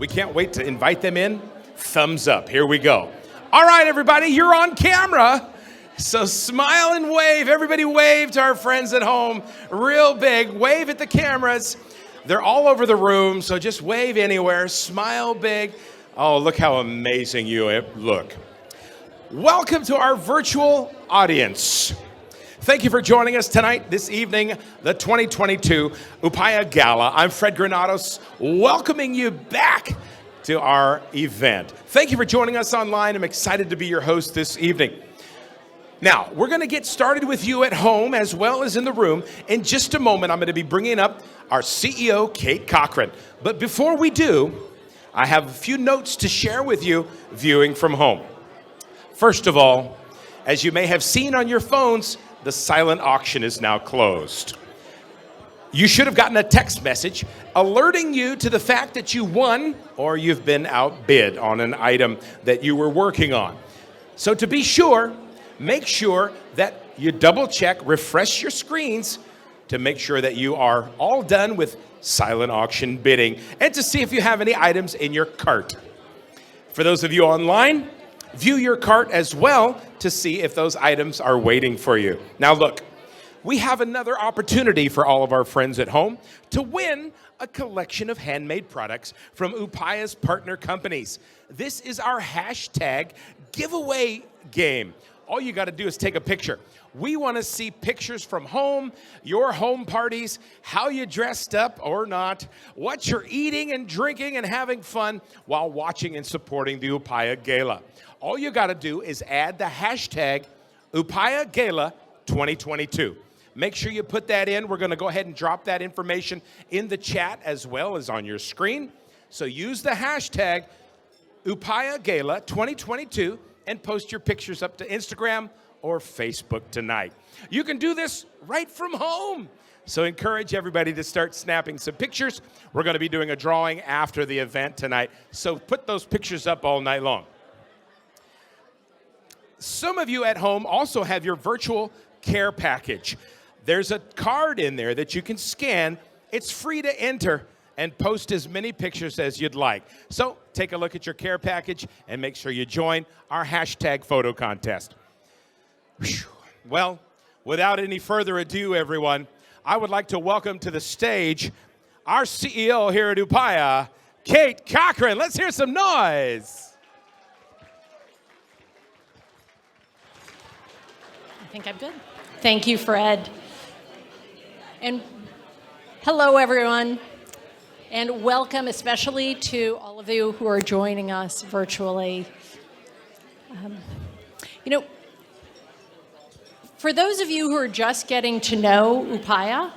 We can't wait to invite them in. Thumbs up. Here we go. All right, everybody, you're on camera. So smile and wave. Everybody wave to our friends at home. Real big. Wave at the cameras. They're all over the room, so just wave anywhere. Smile big. Oh, look how amazing you look. Welcome to our virtual audience. Thank you for joining us tonight, this evening, the 2022 Upaya Gala. I'm Fred Granados, welcoming you back to our event. Thank you for joining us online. I'm excited to be your host this evening. Now, we're going to get started with you at home as well as in the room. In just a moment, I'm going to be bringing up our CEO, Kate Cochran. But before we do, I have a few notes to share with you viewing from home. First of all, as you may have seen on your phones, the silent auction is now closed. You should have gotten a text message alerting you to the fact that you won or you've been outbid on an item that you were working on. So to be sure, make sure that you double check, refresh your screens to make sure that you are all done with silent auction bidding and to see if you have any items in your cart. For those of you online, view your cart as well to see if those items are waiting for you. Now look, we have another opportunity for all of our friends at home to win a collection of handmade products from Upaya's partner companies. This is our hashtag giveaway game. All you got to do is take a picture. We want to see pictures from home, your home parties, how you dressed up or not, what you're eating and drinking and having fun while watching and supporting the Upaya Gala. All you got to do is add the hashtag Upaya Gala 2022. Make sure you put that in. We're going to go ahead and drop that information in the chat as well as on your screen. So use the hashtag Upaya Gala 2022 and post your pictures up to Instagram or Facebook tonight. You can do this right from home. So encourage everybody to start snapping some pictures. We're going to be doing a drawing after the event tonight. So put those pictures up all night long. Some of you at home also have your virtual care package. There's a card in there that you can scan. It's free to enter and post as many pictures as you'd like. So take a look at your care package and make sure you join our hashtag photo contest. Whew. Well, without any further ado, everyone, I would like to welcome to the stage our CEO here at Upaya, Kate Cochran. Let's hear some noise. I think I'm good. Thank you, Fred. And hello, everyone. And welcome especially to all of you who are joining us virtually. For those of you who are just getting to know Upaya,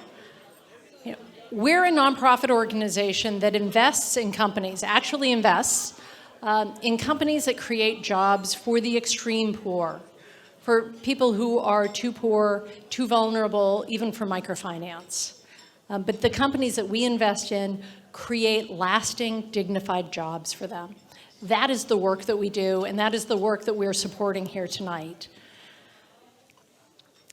we're a nonprofit organization that invests in companies, actually invests in companies that create jobs for the extreme poor, for people who are too poor, too vulnerable, even for microfinance. But the companies that we invest in create lasting, dignified jobs for them. That is the work that we do, and that is the work that we're supporting here tonight.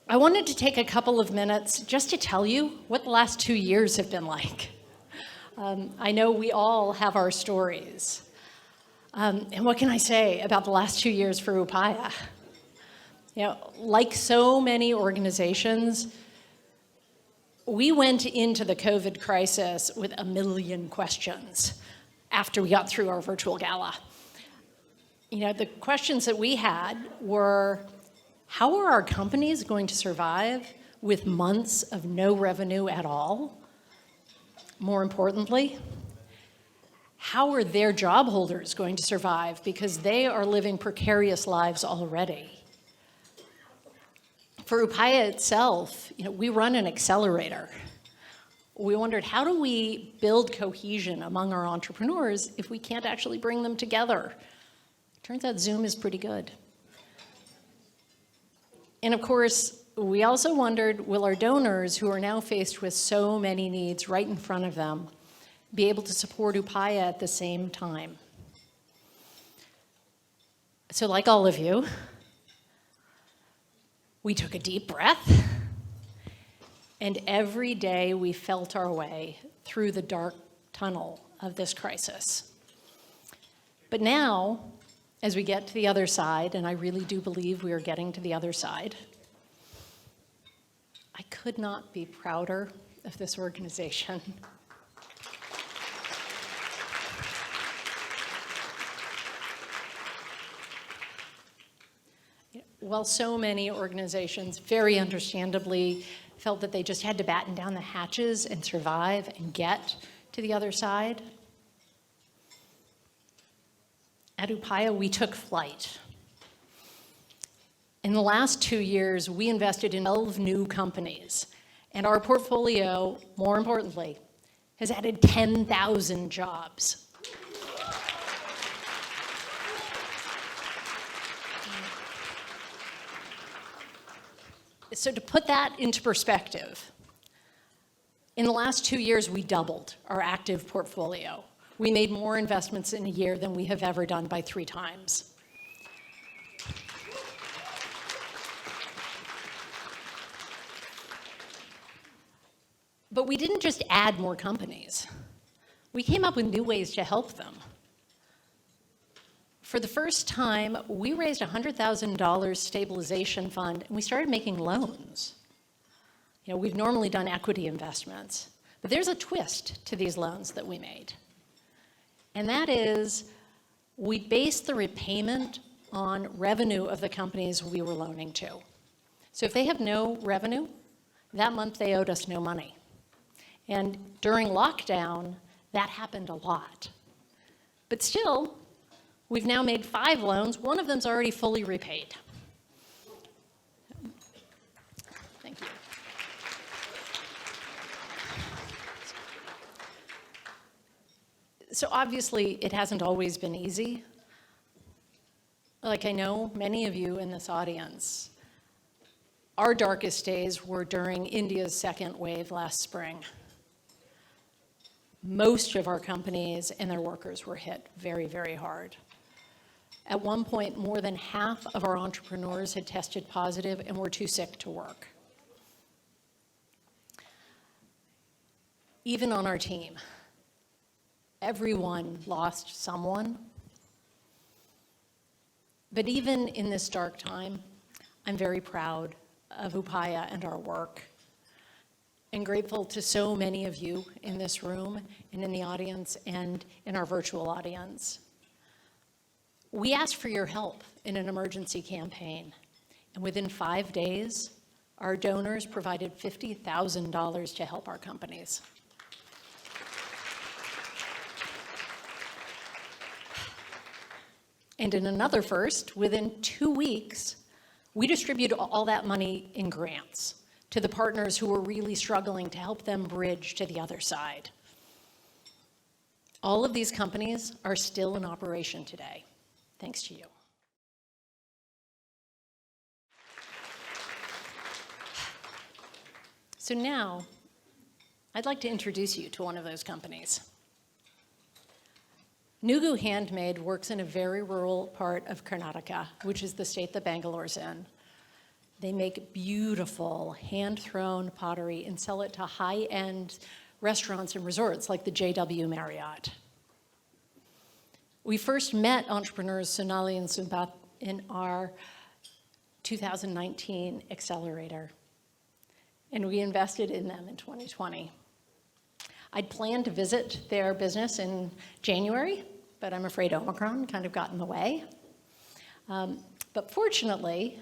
I wanted to take a couple of minutes just to tell you what the last 2 years have been like. I know we all have our stories. And what can I say about the last 2 years for Upaya? Like so many organizations, we went into the COVID crisis with a million questions after we got through our virtual gala. The questions that we had were, how are our companies going to survive with months of no revenue at all? More importantly, how are their job holders going to survive because they are living precarious lives already? For Upaya itself, we run an accelerator. We wondered, how do we build cohesion among our entrepreneurs if we can't actually bring them together? Turns out Zoom is pretty good. And of course, we also wondered, will our donors, who are now faced with so many needs right in front of them, be able to support Upaya at the same time? So like all of you, we took a deep breath, and every day we felt our way through the dark tunnel of this crisis. But now, as we get to the other side, and I really do believe we are getting to the other side, I could not be prouder of this organization. While so many organizations, very understandably, felt that they just had to batten down the hatches and survive and get to the other side, at Upaya, we took flight. In the last 2 years, we invested in 12 new companies, and our portfolio, more importantly, has added 10,000 jobs. So to put that into perspective, in the last 2 years, we doubled our active portfolio. We made more investments in a year than we have ever done by 3 times. But we didn't just add more companies. We came up with new ways to help them. For the first time, we raised a $100,000 stabilization fund, and we started making loans. We've normally done equity investments, but there's a twist to these loans that we made. And that is, we based the repayment on revenue of the companies we were loaning to. So if they have no revenue, that month they owed us no money. And during lockdown, that happened a lot. But still, we've now made 5 loans. One of them's already fully repaid. Thank you. So obviously, it hasn't always been easy. Like I know many of you in this audience, our darkest days were during India's second wave last spring. Most of our companies and their workers were hit very, very hard. At one point, more than half of our entrepreneurs had tested positive and were too sick to work. Even on our team, everyone lost someone. But even in this dark time, I'm very proud of Upaya and our work, and grateful to so many of you in this room and in the audience and in our virtual audience. We asked for your help in an emergency campaign, and within 5 days, our donors provided $50,000 to help our companies. And in another first, within 2 weeks, we distributed all that money in grants to the partners who were really struggling to help them bridge to the other side. All of these companies are still in operation today, thanks to you. So now, I'd like to introduce you to one of those companies. Nugu Handmade works in a very rural part of Karnataka, which is the state that Bangalore's in. They make beautiful hand-thrown pottery and sell it to high-end restaurants and resorts like the JW Marriott. We first met entrepreneurs Sonali and Sumbat in our 2019 accelerator, and we invested in them in 2020. I'd planned to visit their business in January, but I'm afraid Omicron kind of got in the way. But fortunately,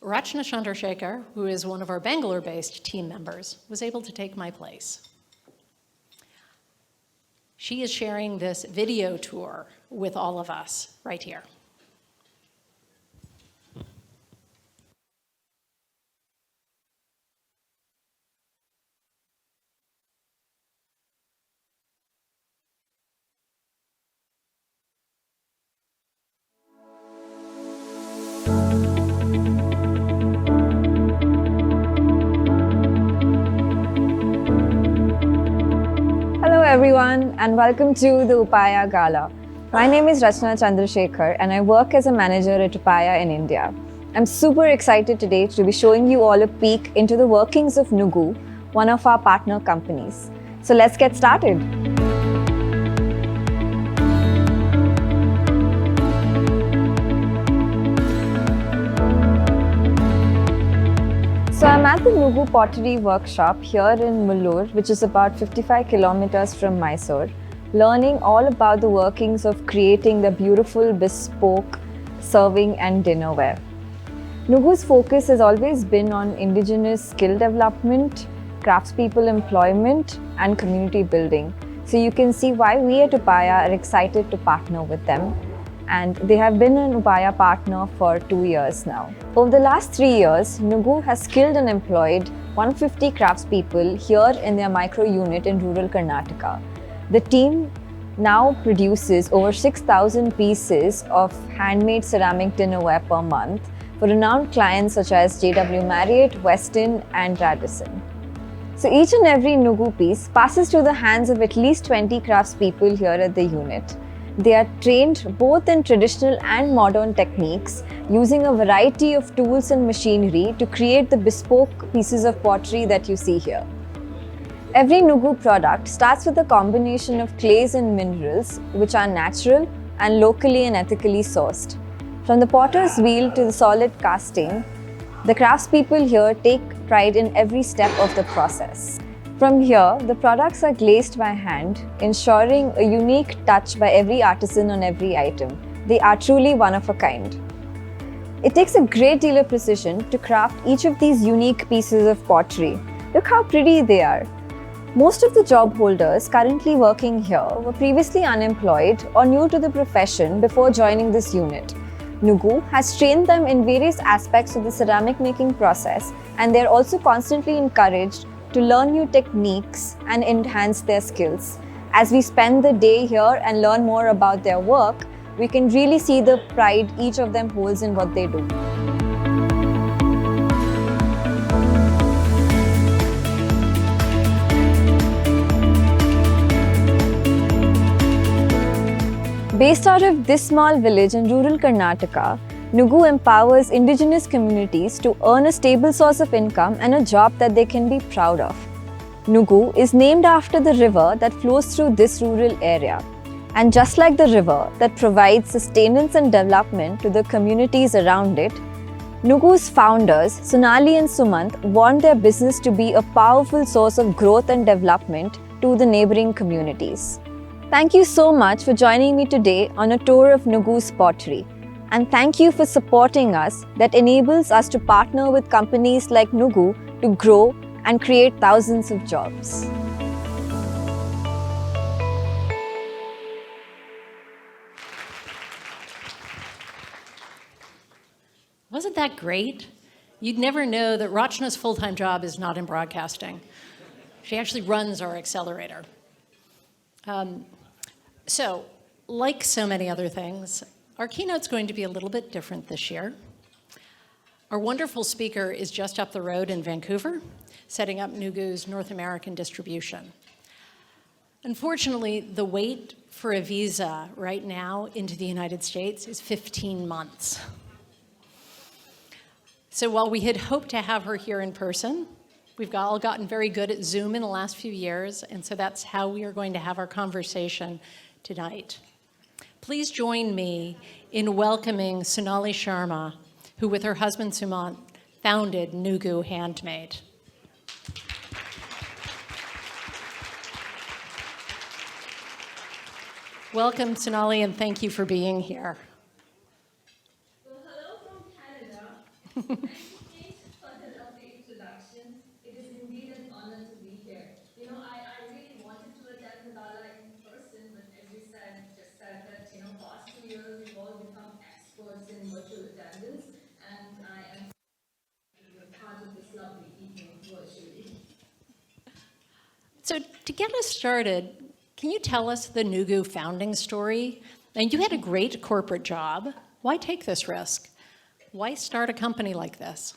Rachna Chandrasekhar, who is one of our Bangalore-based team members, was able to take my place. She is sharing this video tour with all of us right here. Hello everyone and welcome to the Upaya Gala. My name is Rachna Chandrasekhar and I work as a manager at Upaya in India. I'm super excited today to be showing you all a peek into the workings of Nugu, one of our partner companies. So let's get started. So I'm at the Nugu Pottery Workshop here in Mullur, which is about 55 kilometers from Mysore, learning all about the workings of creating the beautiful bespoke serving and dinnerware. Nugu's focus has always been on indigenous skill development, craftspeople employment, and community building. So you can see why we at Upaya are excited to partner with them. And they have been an Upaya partner for 2 years now. Over the last 3 years, Nugu has skilled and employed 150 craftspeople here in their micro unit in rural Karnataka. The team now produces over 6,000 pieces of handmade ceramic dinnerware per month for renowned clients such as JW Marriott, Westin, and Radisson. So each and every Nugu piece passes through the hands of at least 20 craftspeople here at the unit. They are trained both in traditional and modern techniques, using a variety of tools and machinery to create the bespoke pieces of pottery that you see here. Every Nugu product starts with a combination of clays and minerals, which are natural and locally and ethically sourced. From the potter's wheel to the solid casting, the craftspeople here take pride in every step of the process. From here, the products are glazed by hand, ensuring a unique touch by every artisan on every item. They are truly one of a kind. It takes a great deal of precision to craft each of these unique pieces of pottery. Look how pretty they are. Most of the job holders currently working here were previously unemployed or new to the profession before joining this unit. Nugu has trained them in various aspects of the ceramic making process, and they are also constantly encouraged to learn new techniques and enhance their skills. As we spend the day here and learn more about their work, we can really see the pride each of them holds in what they do. Based out of this small village in rural Karnataka, Nugu empowers indigenous communities to earn a stable source of income and a job that they can be proud of. Nugu is named after the river that flows through this rural area. And just like the river that provides sustenance and development to the communities around it, Nugu's founders, Sonali and Sumant, want their business to be a powerful source of growth and development to the neighboring communities. Thank you so much for joining me today on a tour of Nugu's pottery. And thank you for supporting us that enables us to partner with companies like Nugu to grow and create thousands of jobs. Wasn't that great? You'd never know that Rachna's full-time job is not in broadcasting. She actually runs our accelerator. So, like so many other things, our keynote's going to be a little bit different this year. Our wonderful speaker is just up the road in Vancouver, setting up Nugu's North American distribution. Unfortunately, the wait for a visa right now into the United States is 15 months. So while we had hoped to have her here in person, we've all gotten very good at Zoom in the last few years, and so that's how we are going to have our conversation tonight. Please join me in welcoming Sonali Sharma, who with her husband Sumant founded Nugu Handmade. Welcome, Sonali, and thank you for being here. So hello from Canada. Thank you, Kate, for the lovely introduction. It is indeed an honor to be here. I really wanted to attend the Gala in person, but as you just said that, past 2 years we've all become experts in virtual attendance, and I am part of this lovely evening virtually. So to get us started, can you tell us the Nugu founding story? And you had a great corporate job. Why take this risk? Why start a company like this?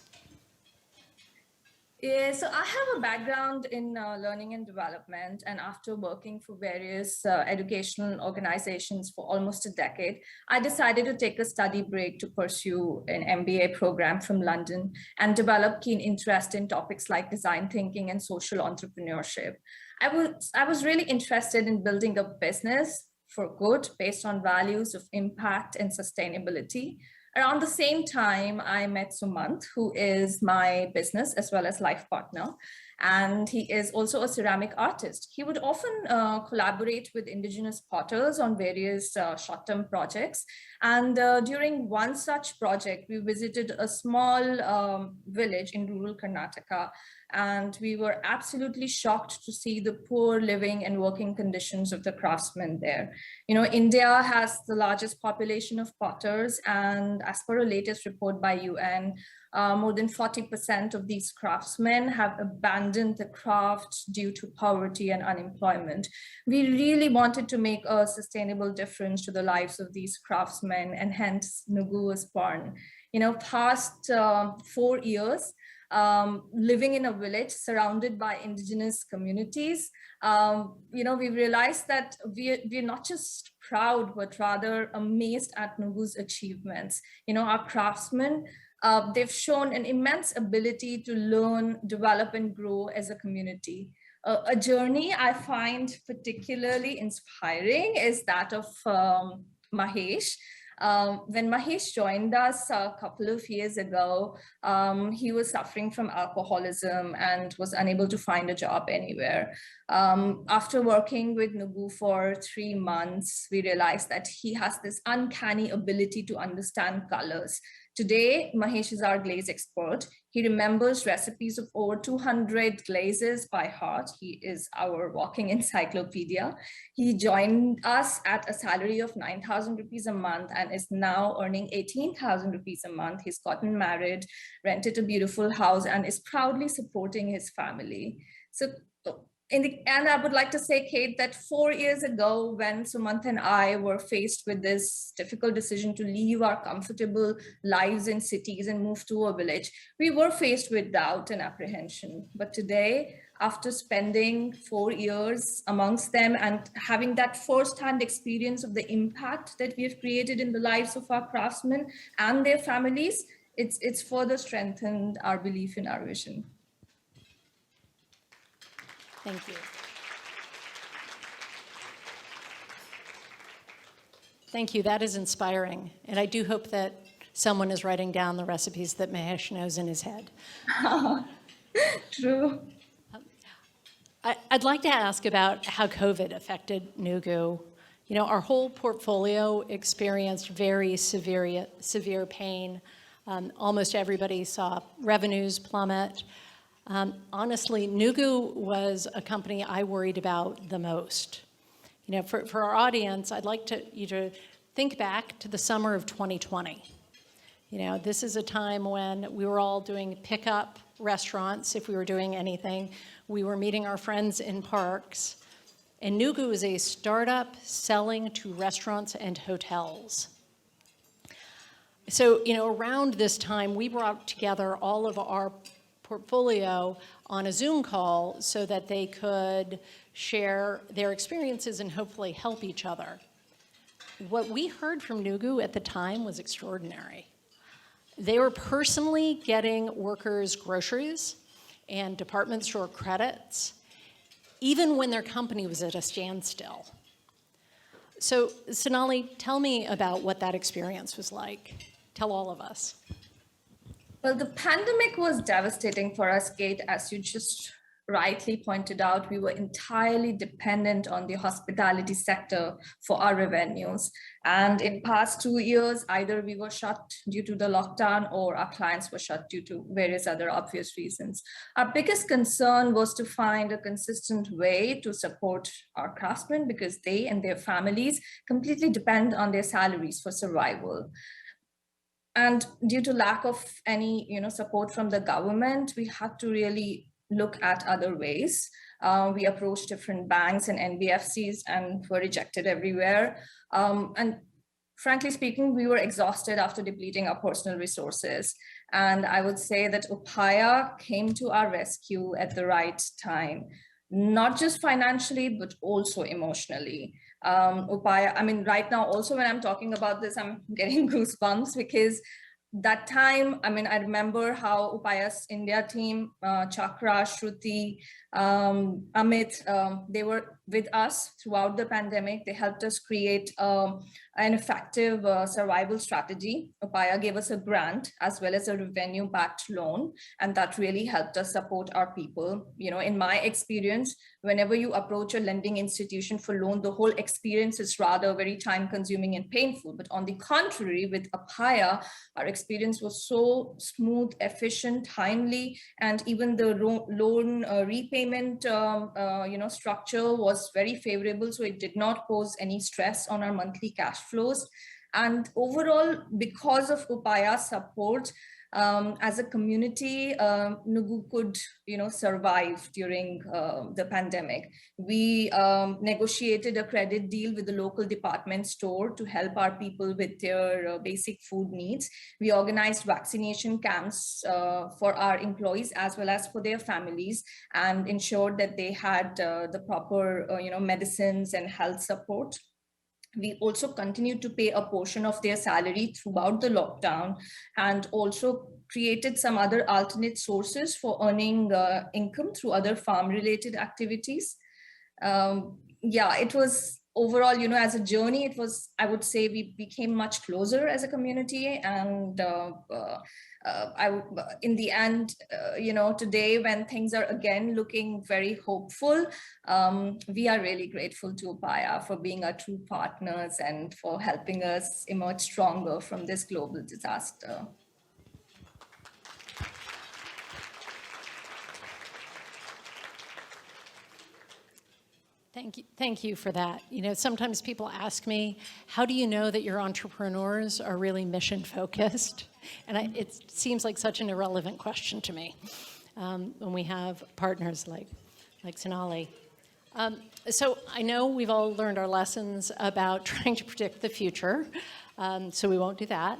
Yeah, so I have a background in learning and development, and after working for various educational organizations for almost a decade, I decided to take a study break to pursue an MBA program from London and develop keen interest in topics like design thinking and social entrepreneurship. I was really interested in building a business for good based on values of impact and sustainability. Around the same time, I met Sumant, who is my business as well as life partner. And he is also a ceramic artist. He would often collaborate with indigenous potters on various short-term projects. And during one such project, we visited a small village in rural Karnataka, and we were absolutely shocked to see the poor living and working conditions of the craftsmen there. You know, India has the largest population of potters, and as per a latest report by UN, more than 40% of these craftsmen have abandoned the craft due to poverty and unemployment. We really wanted to make a sustainable difference to the lives of these craftsmen, and hence Nugu was born. You know, past 4 years, living in a village surrounded by indigenous communities, you know, we realized that we're not just proud, but rather amazed at Nugu's achievements. You know, our craftsmen, they've shown an immense ability to learn, develop, and grow as a community. A journey I find particularly inspiring is that of Mahesh. When Mahesh joined us a couple of years ago, he was suffering from alcoholism and was unable to find a job anywhere. After working with Nugu for 3 months, we realized that he has this uncanny ability to understand colors. Today, Mahesh is our glaze expert. He remembers recipes of over 200 glazes by heart. He is our walking encyclopedia. He joined us at a salary of 9,000 rupees a month and is now earning 18,000 rupees a month. He's gotten married, rented a beautiful house, and is proudly supporting his family. So in the end, I would like to say, Kate, that 4 years ago, when Sumant and I were faced with this difficult decision to leave our comfortable lives in cities and move to a village, we were faced with doubt and apprehension. But today, after spending 4 years amongst them and having that first-hand experience of the impact that we have created in the lives of our craftsmen and their families, it's further strengthened our belief in our vision. Thank you. Thank you. That is inspiring. And I do hope that someone is writing down the recipes that Mahesh knows in his head. True. I'd like to ask about how COVID affected Nugu. You know, our whole portfolio experienced very severe pain. Almost everybody saw revenues plummet. Honestly, Nugu was a company I worried about the most. You know, for our audience, I'd like you to think back to the summer of 2020. You know, this is a time when we were all doing pickup restaurants, if we were doing anything. We were meeting our friends in parks. And Nugu is a startup selling to restaurants and hotels. So, you know, around this time, we brought together all of our portfolio on a Zoom call so that they could share their experiences and hopefully help each other. What we heard from Nugu at the time was extraordinary. They were personally getting workers groceries and department store credits, even when their company was at a standstill. So, Sonali, tell me about what that experience was like. Tell all of us. Well, the pandemic was devastating for us, Kate. As you just rightly pointed out, we were entirely dependent on the hospitality sector for our revenues. And in past 2 years, either we were shut due to the lockdown or our clients were shut due to various other obvious reasons. Our biggest concern was to find a consistent way to support our craftsmen because they and their families completely depend on their salaries for survival. And due to lack of any support from the government, we had to really look at other ways. We approached different banks and NBFCs and were rejected everywhere. And frankly speaking, we were exhausted after depleting our personal resources. And I would say that Upaya came to our rescue at the right time, not just financially, but also emotionally. Upaya, I mean, right now, also when I'm talking about this, I'm getting goosebumps because that time, I mean, I remember how Upaya's India team, Chakra, Shruti, Amit, they were with us throughout the pandemic. They helped us create an effective survival strategy. Upaya gave us a grant as well as a revenue-backed loan, and that really helped us support our people. In my experience, whenever you approach a lending institution for loan, the whole experience is rather very time-consuming and painful. But on the contrary, with Upaya, our experience was so smooth, efficient, timely, and even the loan repayment structure was very favorable, so it did not pose any stress on our monthly cash flows. And overall, because of Upaya's support, as a community, Nugu could, survive during the pandemic. We negotiated a credit deal with the local department store to help our people with their basic food needs. We organized vaccination camps for our employees as well as for their families, and ensured that they had the proper, medicines and health support. We also continued to pay a portion of their salary throughout the lockdown, and also created some other alternate sources for earning income through other farm-related activities. It was overall, as a journey, it was, I would say, we became much closer as a community. And in the end, today when things are again looking very hopeful, we are really grateful to Upaya for being our true partners and for helping us emerge stronger from this global disaster. Thank you for that. Sometimes people ask me, how do you know that your entrepreneurs are really mission focused? And it seems like such an irrelevant question to me when we have partners like Sonali. So I know we've all learned our lessons about trying to predict the future, so we won't do that.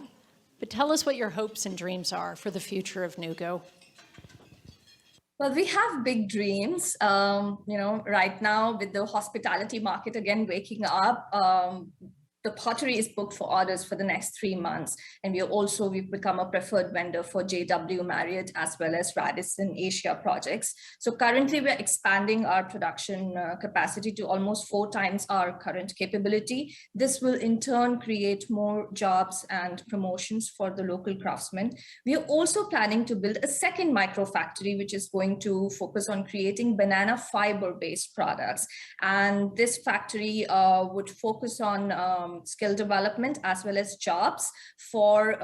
But tell us what your hopes and dreams are for the future of Nugu. Well, we have big dreams. Right now with the hospitality market again waking up, the pottery is booked for orders for the next 3 months. And we've become a preferred vendor for JW Marriott as well as Radisson Asia projects. So currently we're expanding our production capacity to almost 4 times our current capability. This will in turn create more jobs and promotions for the local craftsmen. We are also planning to build a second micro factory, which is going to focus on creating banana fiber-based products. And this factory would focus on skill development as well as jobs for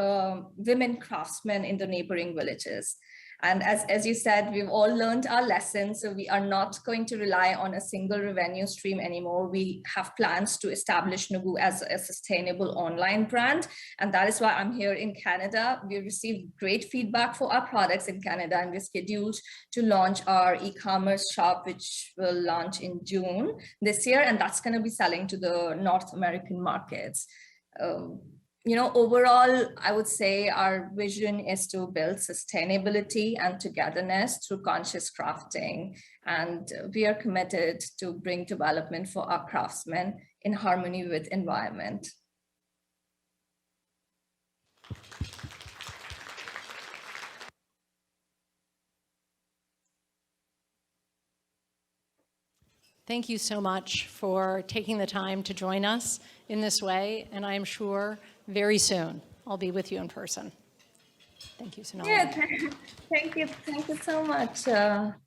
women craftsmen in the neighboring villages. And as you said, we've all learned our lessons, so we are not going to rely on a single revenue stream anymore. We have plans to establish Nugu as a sustainable online brand, and that is why I'm here in Canada. We received great feedback for our products in Canada, and we're scheduled to launch our e-commerce shop, which will launch in June this year, and that's going to be selling to the North American markets. Overall, I would say our vision is to build sustainability and togetherness through conscious crafting. And we are committed to bring development for our craftsmen in harmony with environment. Thank you so much for taking the time to join us in this way, and I am sure very soon I'll be with you in person. Thank you, Sonali. Yeah, thank you so much,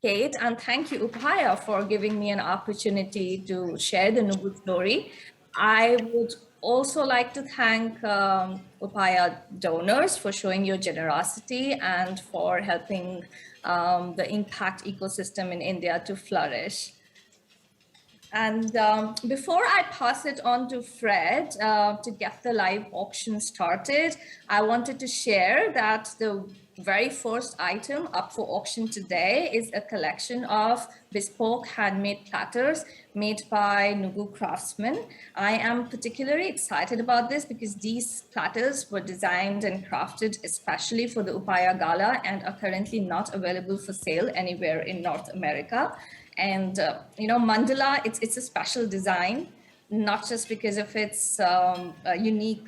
Kate, and thank you, Upaya, for giving me an opportunity to share the Nugu story. I would also like to thank Upaya donors for showing your generosity and for helping the impact ecosystem in India to flourish. And before I pass it on to Fred to get the live auction started, I wanted to share that the very first item up for auction today is a collection of bespoke handmade platters made by Nugu craftsmen. I am particularly excited about this because these platters were designed and crafted especially for the Upaya Gala and are currently not available for sale anywhere in North America. And, mandala, it's a special design, not just because of its unique,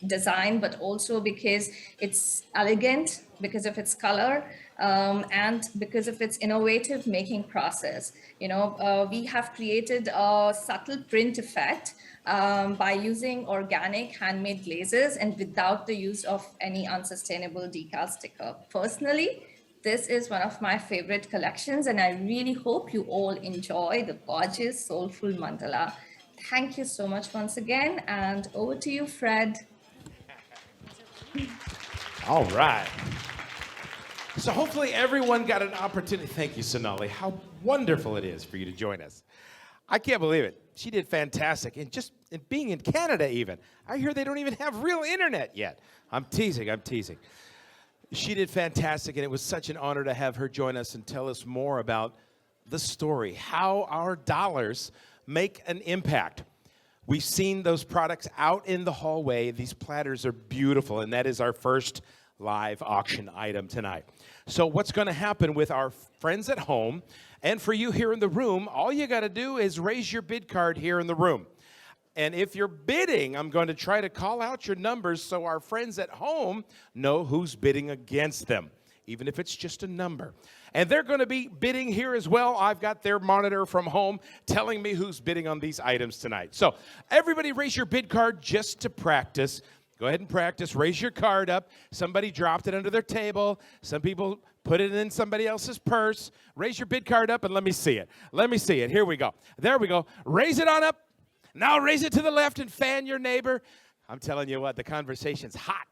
design, but also because it's elegant, because of its color, And because of its innovative making process. We have created a subtle print effect by using organic handmade glazes and without the use of any unsustainable decal sticker. Personally, this is one of my favorite collections, and I really hope you all enjoy the gorgeous, soulful mandala. Thank you so much once again, and over to you, Fred. All right. So hopefully everyone got an opportunity. Thank you, Sonali. How wonderful it is for you to join us. I can't believe it. She did fantastic. And just being in Canada even. I hear they don't even have real internet yet. I'm teasing. She did fantastic, and it was such an honor to have her join us and tell us more about the story, how our dollars make an impact. We've seen those products out in the hallway. These platters are beautiful, and that is our first live auction item tonight. So what's going to happen with our friends at home, and for you here in the room, all you got to do is raise your bid card here in the room. And if you're bidding, I'm going to try to call out your numbers so our friends at home know who's bidding against them, even if it's just a number. And they're going to be bidding here as well. I've got their monitor from home telling me who's bidding on these items tonight. So everybody raise your bid card just to practice. Go ahead and practice. Raise your card up. Somebody dropped it under their table. Some people put it in somebody else's purse. Raise your bid card up and let me see it. Let me see it. Here we go. There we go. Raise it on up. Now raise it to the left and fan your neighbor. I'm telling you what, the conversation's hot.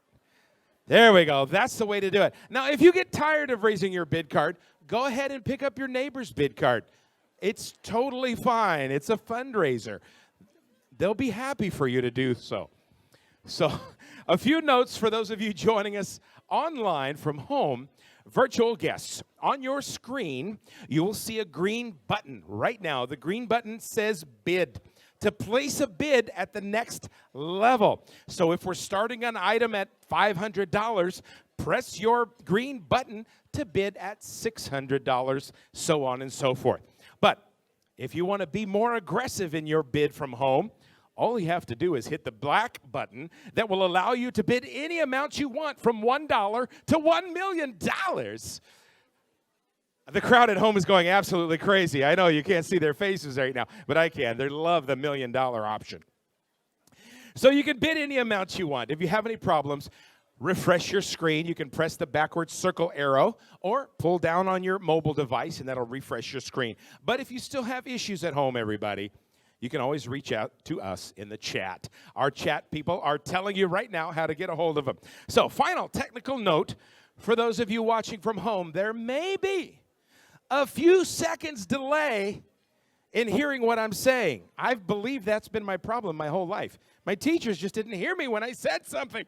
There we go. That's the way to do it. Now, if you get tired of raising your bid card, go ahead and pick up your neighbor's bid card. It's totally fine. It's a fundraiser. They'll be happy for you to do so. So, a few notes for those of you joining us online from home. Virtual guests, on your screen, you will see a green button right now. The green button says bid. To place a bid at the next level. So if we're starting an item at $500, press your green button to bid at $600, so on and so forth. But if you want to be more aggressive in your bid from home, all you have to do is hit the black button that will allow you to bid any amount you want from $1 to $1 million. The crowd at home is going absolutely crazy. I know you can't see their faces right now, but I can. They love the $1 million option. So you can bid any amount you want. If you have any problems, refresh your screen. You can press the backwards circle arrow or pull down on your mobile device, and that'll refresh your screen. But if you still have issues at home, everybody, you can always reach out to us in the chat. Our chat people are telling you right now how to get a hold of them. So final technical note for those of you watching from home, there may be a few seconds delay in hearing what I'm saying. I believe that's been my problem my whole life. My teachers just didn't hear me when I said something.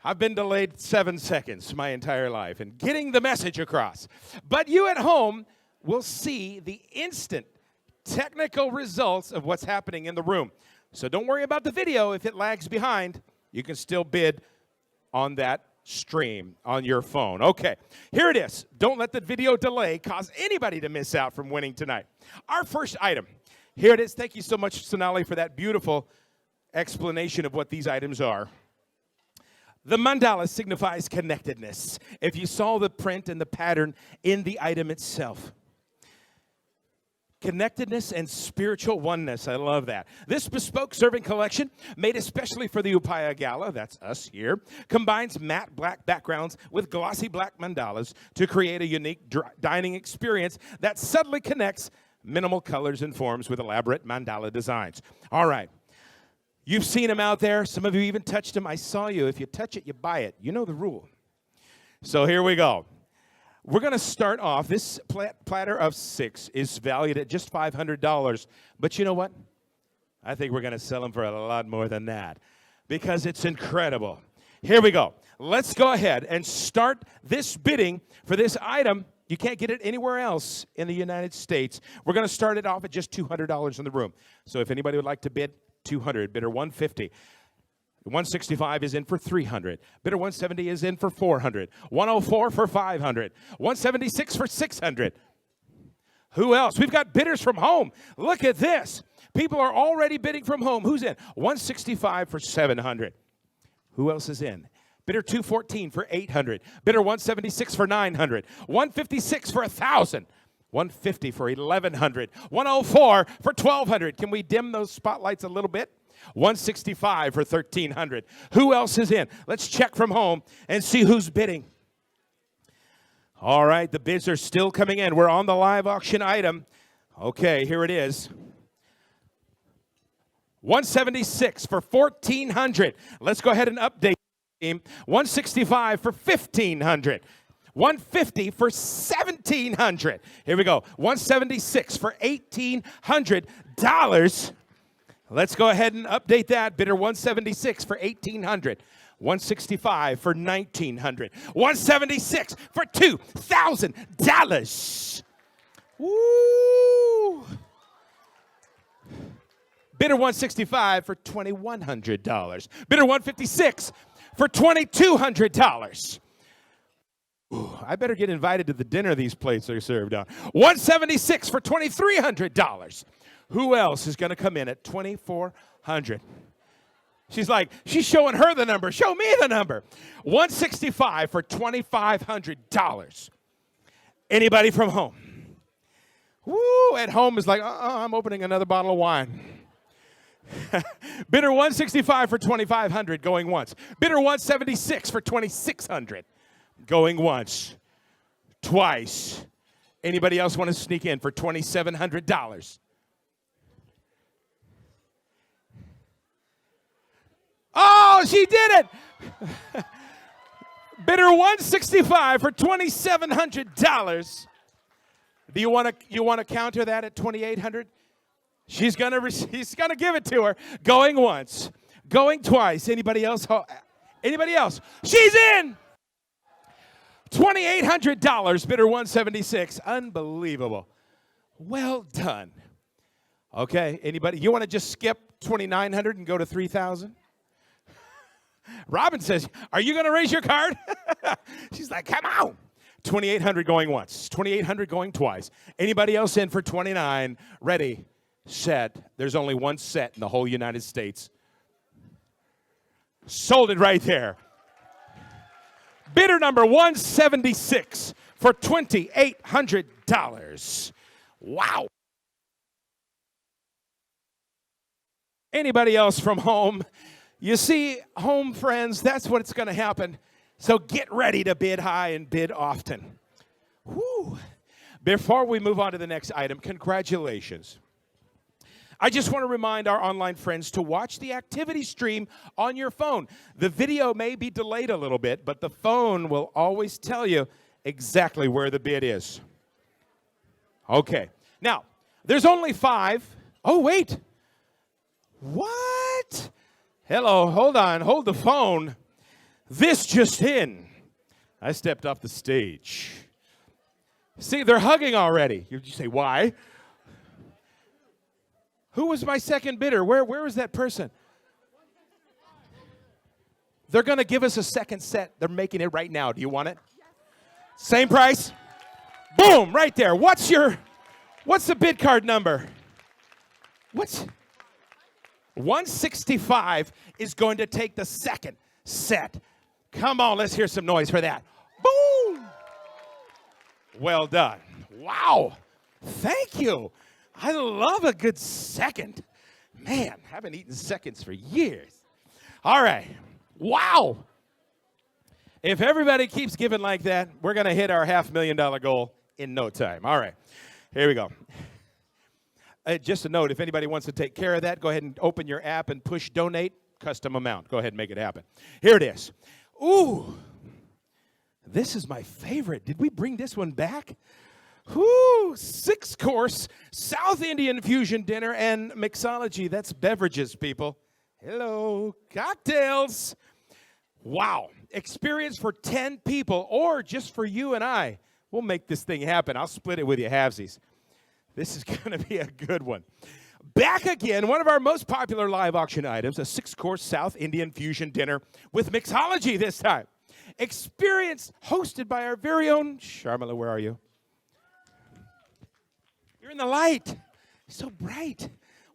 I've been delayed 7 seconds my entire life in getting the message across. But you at home will see the instant technical results of what's happening in the room. So don't worry about the video. If it lags behind, you can still bid on that stream on your phone. Okay, here it is. Don't let the video delay cause anybody to miss out from winning tonight. Our first item. Here it is. Thank you so much, Sonali, for that beautiful explanation of what these items are. The mandala signifies connectedness. If you saw the print and the pattern in the item itself. Connectedness and spiritual oneness. I love that. This bespoke serving collection, made especially for the Upaya Gala, that's us here, combines matte black backgrounds with glossy black mandalas to create a unique dining experience that subtly connects minimal colors and forms with elaborate mandala designs. All right. You've seen them out there. Some of you even touched them. I saw you. If you touch it, you buy it. You know the rule. So here we go. We're going to start off. This platter of 6 is valued at just $500. But you know what? I think we're going to sell them for a lot more than that because it's incredible. Here we go. Let's go ahead and start this bidding for this item. You can't get it anywhere else in the United States. We're going to start it off at just $200 in the room. So if anybody would like to bid, 200, bidder 150. 165 is in for 300. Bidder 170 is in for 400. 104 for 500. 176 for 600. Who else? We've got bidders from home. Look at this. People are already bidding from home. Who's in? 165 for 700. Who else is in? Bidder 214 for 800. Bidder 176 for 900. 156 for 1,000. 150 for 1,100. 104 for 1,200. Can we dim those spotlights a little bit? 165 for 1,300. Who else is in? Let's check from home and see who's bidding. All right, the bids are still coming in. We're on the live auction item. Okay, here it is. 176 for 1,400. Let's go ahead and update the team. 165 for 1,500. 150 for 1,700. Here we go. 176 for $1,800. Let's go ahead and update that. Bidder 176 for 1,800. 165 for 1,900. 176 for $2,000. Woo! Bidder 165 for $2,100. Bidder 156 for $2,200. Ooh, I better get invited to the dinner these plates are served on. 176 for $2,300. Who else is going to come in at $2,400? She's like, she's showing her the number. Show me the number. 165 for $2,500. Anybody from home? Woo, at home is like, I'm opening another bottle of wine. Bidder 165 for $2,500, going once. Bidder 176 for $2,600, going once. Twice. Anybody else want to sneak in for $2,700? Oh, she did it! Bidder 165 for $2,700. Do you want to counter that at $2,800? She's gonna give it to her. Going once, going twice. Anybody else? Anybody else? She's in. $2,800. Bidder 176. Unbelievable. Well done. Okay. Anybody? You want to just skip 2,900 and go to 3,000? Robin says, "Are you going to raise your card?" She's like, "Come on." 2,800 going once. 2,800 going twice. Anybody else in for 29? Ready? Set. There's only one set in the whole United States. Sold it right there. Bidder number 176 for $2,800. Wow. Anybody else from home? You see, home friends, that's what's going to happen. So get ready to bid high and bid often. Whew. Before we move on to the next item, congratulations. I just want to remind our online friends to watch the activity stream on your phone. The video may be delayed a little bit, but the phone will always tell you exactly where the bid is. Okay. Now, there's only 5. Oh, wait. What? Hello, hold on. Hold the phone. This just in. I stepped off the stage. See, they're hugging already. You say, why? Who was my second bidder? Where was that person? They're going to give us a second set. They're making it right now. Do you want it? Same price? Boom, right there. What's the bid card number? 165 is going to take the second set. Come on, let's hear some noise for that. Boom. Well done. Wow. Thank you. I love a good second. Man, I haven't eaten seconds for years. All right. Wow. If everybody keeps giving like that, we're going to hit our $500,000 goal in no time. All right. Here we go. Just a note, if anybody wants to take care of that, go ahead and open your app and push donate, custom amount. Go ahead and make it happen. Here it is. Ooh. This is my favorite. Did we bring this one back? Whoo, 6-course South Indian fusion dinner and mixology. That's beverages, people. Hello, cocktails. Wow, experience for 10 people or just for you and I. We'll make this thing happen. I'll split it with you halvesies. This is going to be a good one. Back again, one of our most popular live auction items, a 6-course South Indian fusion dinner with mixology this time. Experience hosted by our very own Sharmila. Where are you? You're in the light. So bright.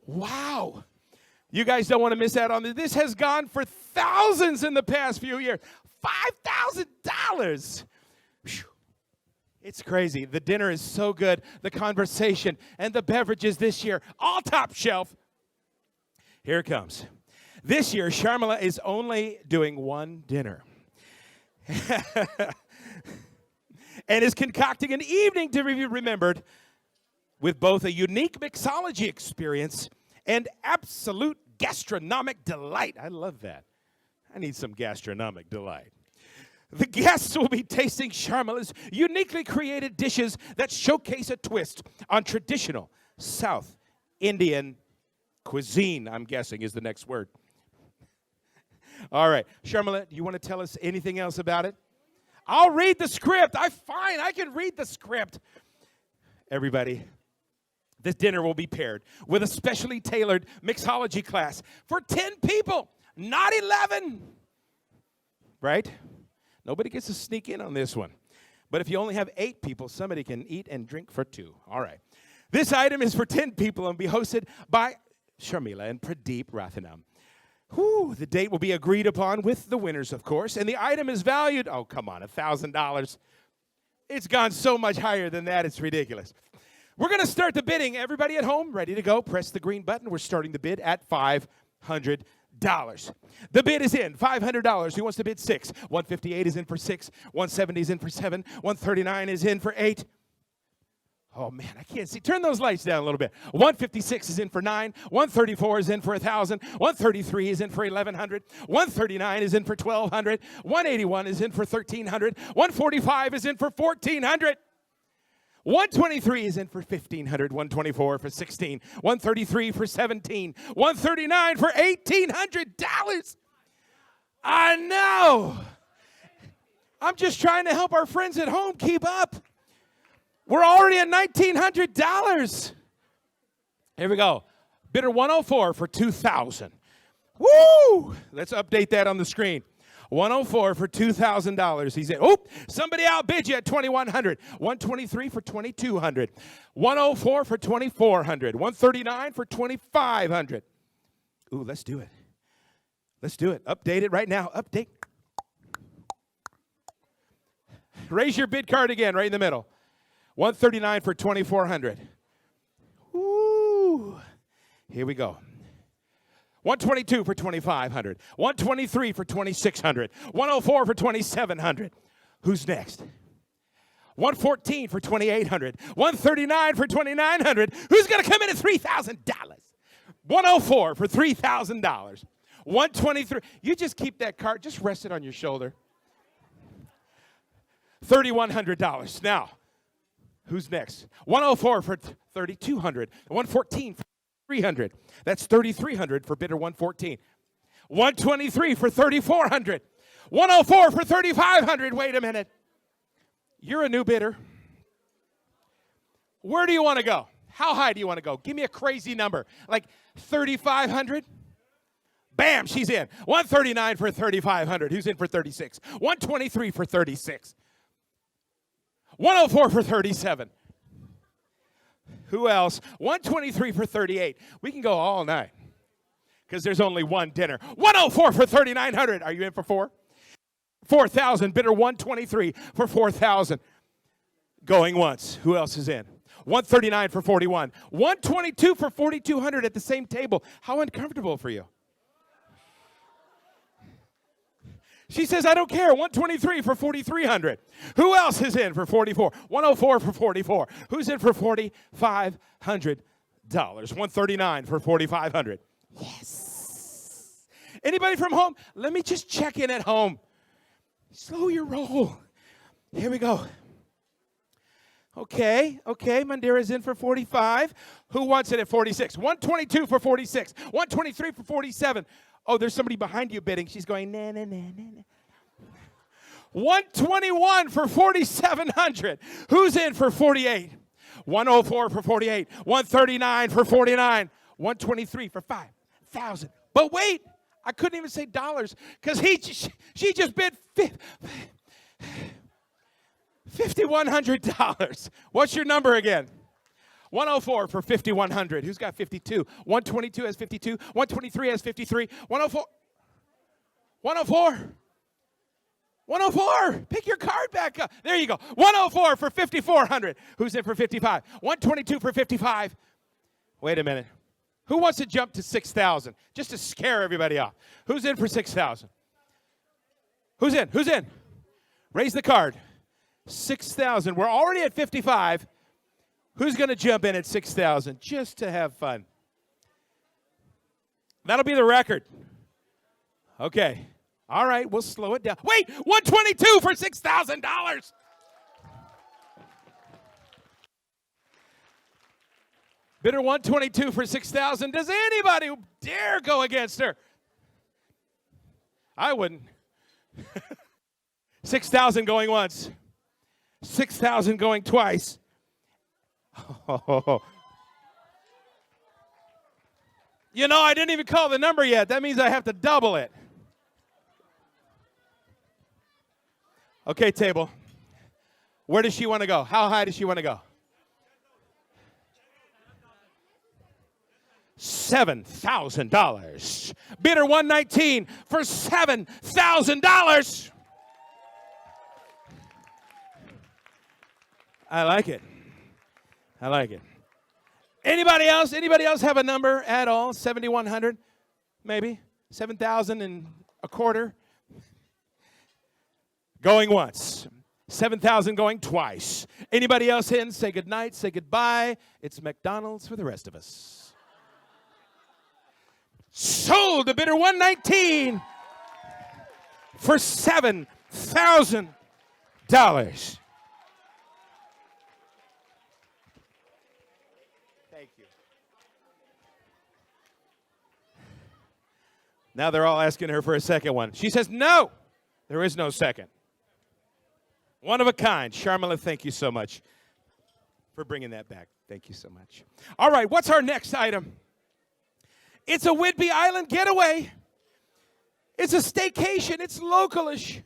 Wow. You guys don't want to miss out on this. This has gone for thousands in the past few years. $5,000. It's crazy. The dinner is so good. The conversation and the beverages this year, all top shelf. Here it comes. This year, Sharmila is only doing one dinner. And is concocting an evening to be remembered with both a unique mixology experience and absolute gastronomic delight. I love that. I need some gastronomic delight. The guests will be tasting Sharmila's uniquely created dishes that showcase a twist on traditional South Indian cuisine, I'm guessing is the next word. All right. Sharmila, do you want to tell us anything else about it? I'll read the script. I can read the script. Everybody, this dinner will be paired with a specially tailored mixology class for 10 people, not 11. Right? Nobody gets to sneak in on this one. But if you only have 8 people, somebody can eat and drink for 2. All right. This item is for 10 people and will be hosted by Sharmila and Pradeep Rathinam. The date will be agreed upon with the winners, of course, and the item is valued, oh, come on, $1,000. It's gone so much higher than that, it's ridiculous. We're going to start the bidding. Everybody at home, ready to go? Press the green button. We're starting the bid at $500. The bid is in, $500. Who wants to bid 6? 158 is in for 6. 170 is in for 7. 139 is in for 8. Oh, man, I can't see. Turn those lights down a little bit. 156 is in for 9. 134 is in for 1,000. 133 is in for 1,100. 139 is in for 1,200. 181 is in for 1,300. 145 is in for 1,400. 123 is in for 1,500. 124 for 16. 133 for 17. 139 for $1,800. I know. I'm just trying to help our friends at home keep up. We're already at $1,900. Here we go. Bidder 104 for $2,000. Woo! Let's update that on the screen. 104 for $2,000. He said, oh, somebody outbid you at $2,100. 123 for $2,200. 104 for $2,400. 139 for $2,500. Ooh, let's do it. Let's do it. Update it right now. Update. Raise your bid card again, right in the middle. 139 for $2,400. Woo! Here we go. 122 for $2,500. 123 for $2,600. 104 for $2,700. Who's next? 114 for $2,800. 139 for $2,900. Who's going to come in at $3,000? 104 for $3,000. 123. You just keep that card. Just rest it on your shoulder. $3,100. Now, who's next? 104 for $3,200. 114 for $300. That's $3,300 for bidder 114. 123 for $3,400. 104 for $3,500. Wait a minute. You're a new bidder. Where do you want to go? How high do you want to go? Give me a crazy number. Like 3,500? Bam, she's in. 139 for 3,500. Who's in for 36? 123 for 36. 104 for 37. Who else? 123 for 38. We can go all night because there's only one dinner. 104 for 3,900. Are you in for 4? 4,000. Bidder 123 for 4,000. Going once. Who else is in? 139 for 41. 122 for 4,200 at the same table. How uncomfortable for you? She says, I don't care. 123 for 4,300. Who else is in for 44? 104 for 44. Who's in for $4,500? 139 for 4,500. Yes. Anybody from home? Let me just check in at home. Slow your roll. Here we go. Okay. Mandira's in for 45. Who wants it at 46? 122 for 46. 123 for 47. Oh, there's somebody behind you bidding. She's going, nah, nah, nah, nah, nah. 121 for 4,700. Who's in for 48? 104 for 48. 139 for 49. 123 for 5,000. But wait, I couldn't even say dollars because she just bid $5,100. What's your number again? 104 for 5,100. Who's got 52? 122 has 52. 123 has 53. 104. 104. 104. Pick your card back up. There you go. 104 for 5,400. Who's in for 55? 122 for 55. Wait a minute. Who wants to jump to 6,000 just to scare everybody off? Who's in for 6,000? Who's in? Who's in? Raise the card. 6,000. We're already at 55. Who's going to jump in at 6,000 just to have fun? That'll be the record. Okay. All right, we'll slow it down. Wait, 122 for $6,000. Bidder 122 for 6,000. Does anybody dare go against her? I wouldn't. 6,000 going once. 6,000 going twice. Oh. You know, I didn't even call the number yet. That means I have to double it. Okay, table. Where does she want to go? How high does she want to go? $7,000. Bidder 119 for $7,000. I like it. I like it. Anybody else? Anybody else have a number at all? 7,100, maybe 7,000 and a quarter. Going once. 7,000 going twice. Anybody else in? Say goodnight, say goodbye. It's McDonald's for the rest of us. Sold to bidder 119 for $7,000. Thank you. Now they're all asking her for a second one. She says, no, there is no second. One of a kind. Sharmila, thank you so much for bringing that back. Thank you so much. All right, what's our next item? It's a Whidbey Island getaway. It's a staycation. It's localish.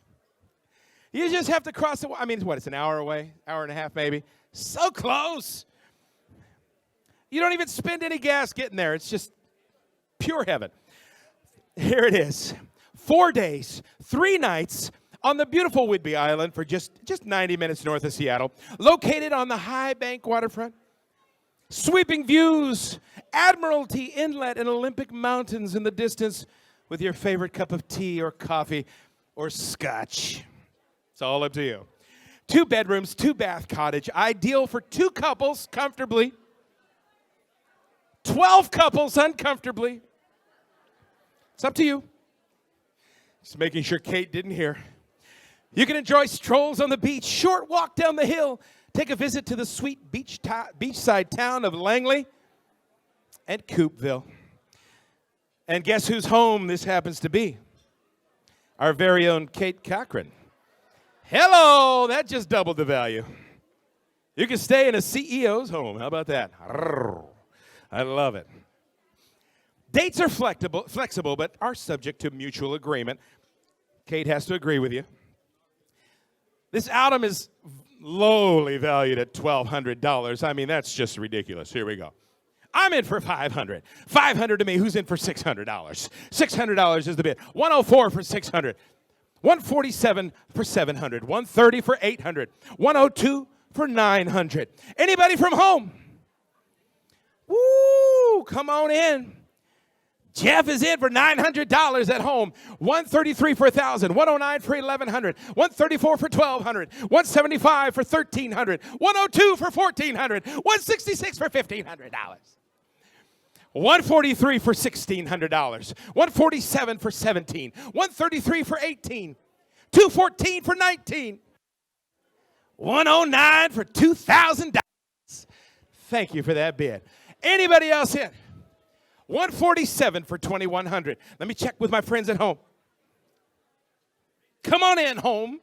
You just have to cross the, I mean, what, it's an hour away, hour and a half maybe. So close. You don't even spend any gas getting there. It's just pure heaven. Here it is. 4 days, 3 nights, on the beautiful Whidbey Island for just 90 minutes north of Seattle, located on the High Bank waterfront. Sweeping views, Admiralty Inlet and Olympic Mountains in the distance with your favorite cup of tea or coffee or scotch. It's all up to you. 2 bedrooms, 2-bath cottage, ideal for 2 couples comfortably. 12 couples uncomfortably. It's up to you. Just making sure Kate didn't hear. You can enjoy strolls on the beach, short walk down the hill, take a visit to the sweet beachside town of Langley and Coopville. And guess whose home this happens to be? Our very own Kate Cochran. Hello, that just doubled the value. You can stay in a CEO's home. How about that? I love it. Dates are flexible, but are subject to mutual agreement. Kate has to agree with you. This item is lowly valued at $1,200. I mean, that's just ridiculous. Here we go. I'm in for $500. $500 to me. Who's in for $600? $600 is the bid. 104 for $600. 147 for $700. 130 for $800. 102 for $900. Anybody from home? Woo! Come on in. Jeff is in for $900 at home. 133 for $1,000. 109 for $1,100. 134 for $1,200. 175 for $1,300. 102 for $1,400. 166 for $1,500. 143 for $1,600. 147 for $17. 133 for $18. 214 for $19. 109 for $2,000. Thank you for that bid. Anybody else in? 147 for $2,100. Let me check with my friends at home. Come on in, home.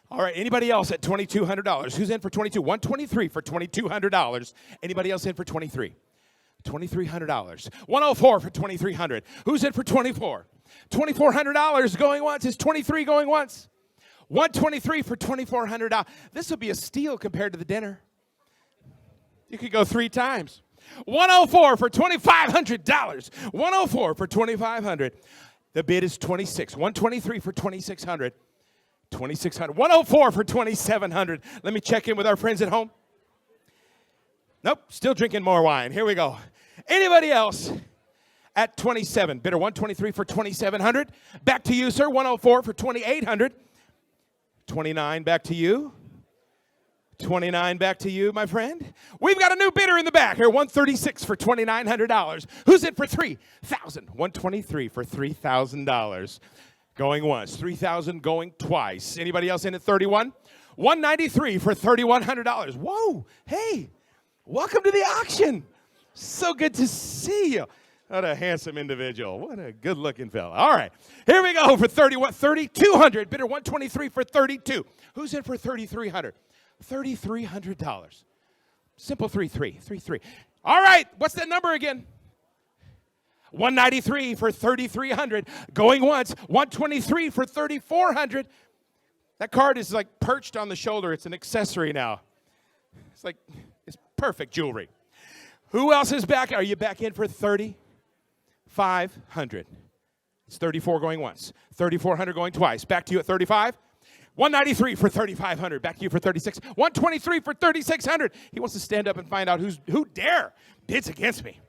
All right, anybody else at $2,200? Who's in for 22? 123 for $2,200. Anybody else in for 23? $2,300. 104 for $2,300. Who's in for 24? $2,400 going once. Is 23 going once? 123 for $2,400. This will be a steal compared to the dinner. You could go 3 times. 104 for $2,500. 104 for $2,500. The bid is 26. 123 for $2,600. 2,600. 104 for 2,700. Let me check in with our friends at home. Nope, still drinking more wine. Here we go. Anybody else at 27? Bidder 123 for 2,700. Back to you, sir. 104 for 2,800. 29 back to you. 29 back to you, my friend. We've got a new bidder in the back here. 136 for $2,900. Who's in for 3,000? 123 for $3,000. Going once. 3,000 going twice. Anybody else in at 31? 193 for $3,100. Whoa, hey, welcome to the auction. So good to see you. What a handsome individual. What a good-looking fella. All right, here we go for 3,200. Bidder 123 for 32. Who's in for 3,300? $3,300. Simple 3-3. All right, what's that number again? 193 for 3,300. Going once. 123 for 3,400. That card is like perched on the shoulder. It's an accessory now. It's perfect jewelry. Who else is back? Are you back in for 3,500? It's 34 going once. 3,400 going twice. Back to you at 35. 193 for 3,500. Back to you for 36. 123 for 3,600. He wants to stand up and find out who dare bids against me.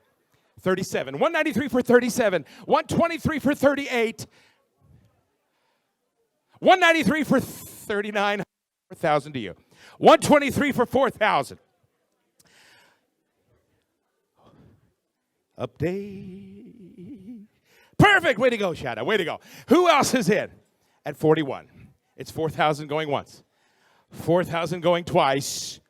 37. 193 for 37. 123 for 38. 193 for 39. 4,000 to you. 123 for 4,000. Update. Perfect. Way to go, Shadow. Way to go. Who else is in at 41? It's 4,000 going once. 4,000 going twice.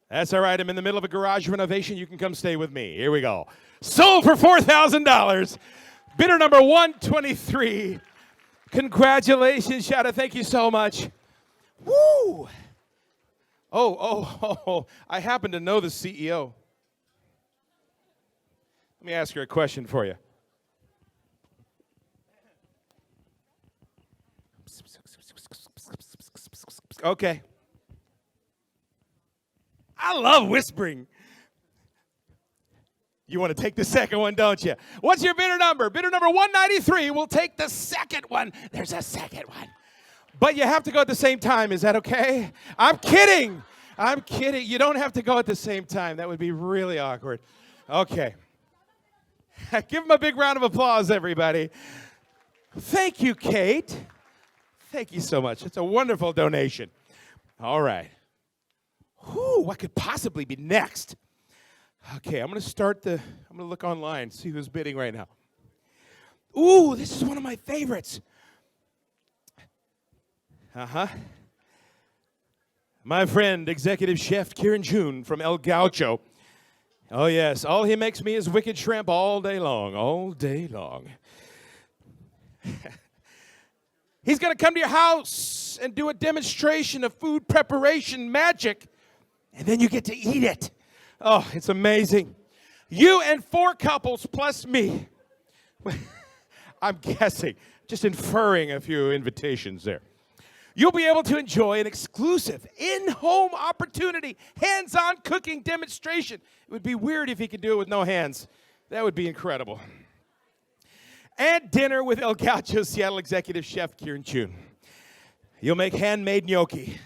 That's all right. I'm in the middle of a garage renovation. You can come stay with me. Here we go. Sold for $4,000. Bidder number 123. Congratulations, Shadow. Thank you so much. Woo! Oh, I happen to know the CEO. Let me ask her a question for you. Okay. I love whispering. You want to take the second one, don't you? What's your bidder number? Bidder number 193. We'll take the second one. There's a second one. But you have to go at the same time. Is that okay? I'm kidding. I'm kidding. You don't have to go at the same time. That would be really awkward. Okay. Give them a big round of applause, everybody. Thank you, Kate. Thank you so much. It's a wonderful donation. All right. Whew, what could possibly be next? Okay, I'm going to look online, see who's bidding right now. Ooh, this is one of my favorites. My friend, executive chef Kieran June from El Gaucho. Oh, yes, all he makes me is wicked shrimp all day long, He's going to come to your house and do a demonstration of food preparation magic, and then you get to eat it. Oh, it's amazing. You and 4 couples plus me. I'm guessing, just inferring a few invitations there. You'll be able to enjoy an exclusive in-home opportunity, hands-on cooking demonstration. It would be weird if he could do it with no hands. That would be incredible. And dinner with El Gaucho Seattle executive chef Kieran June. You'll make handmade gnocchi.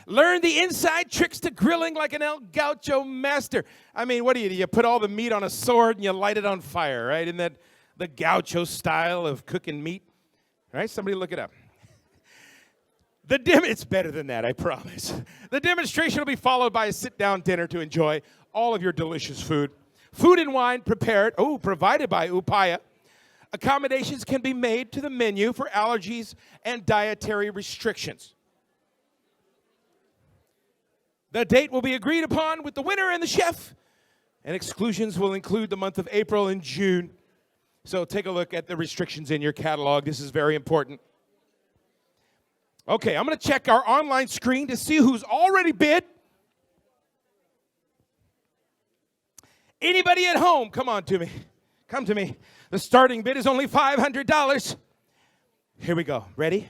Learn the inside tricks to grilling like an El Gaucho master. I mean, what do? You put all the meat on a sword and you light it on fire, right? Isn't that the Gaucho style of cooking meat? Right? Somebody look it up. It's better than that, I promise. The demonstration will be followed by a sit-down dinner to enjoy all of your delicious food. Food and wine provided by Upaya. Accommodations can be made to the menu for allergies and dietary restrictions. The date will be agreed upon with the winner and the chef, and exclusions will include the month of April and June. So take a look at the restrictions in your catalog. This is very important. Okay, I'm going to check our online screen to see who's already bid. Anybody at home, come on to me. Come to me. The starting bid is only $500. Here we go. Ready?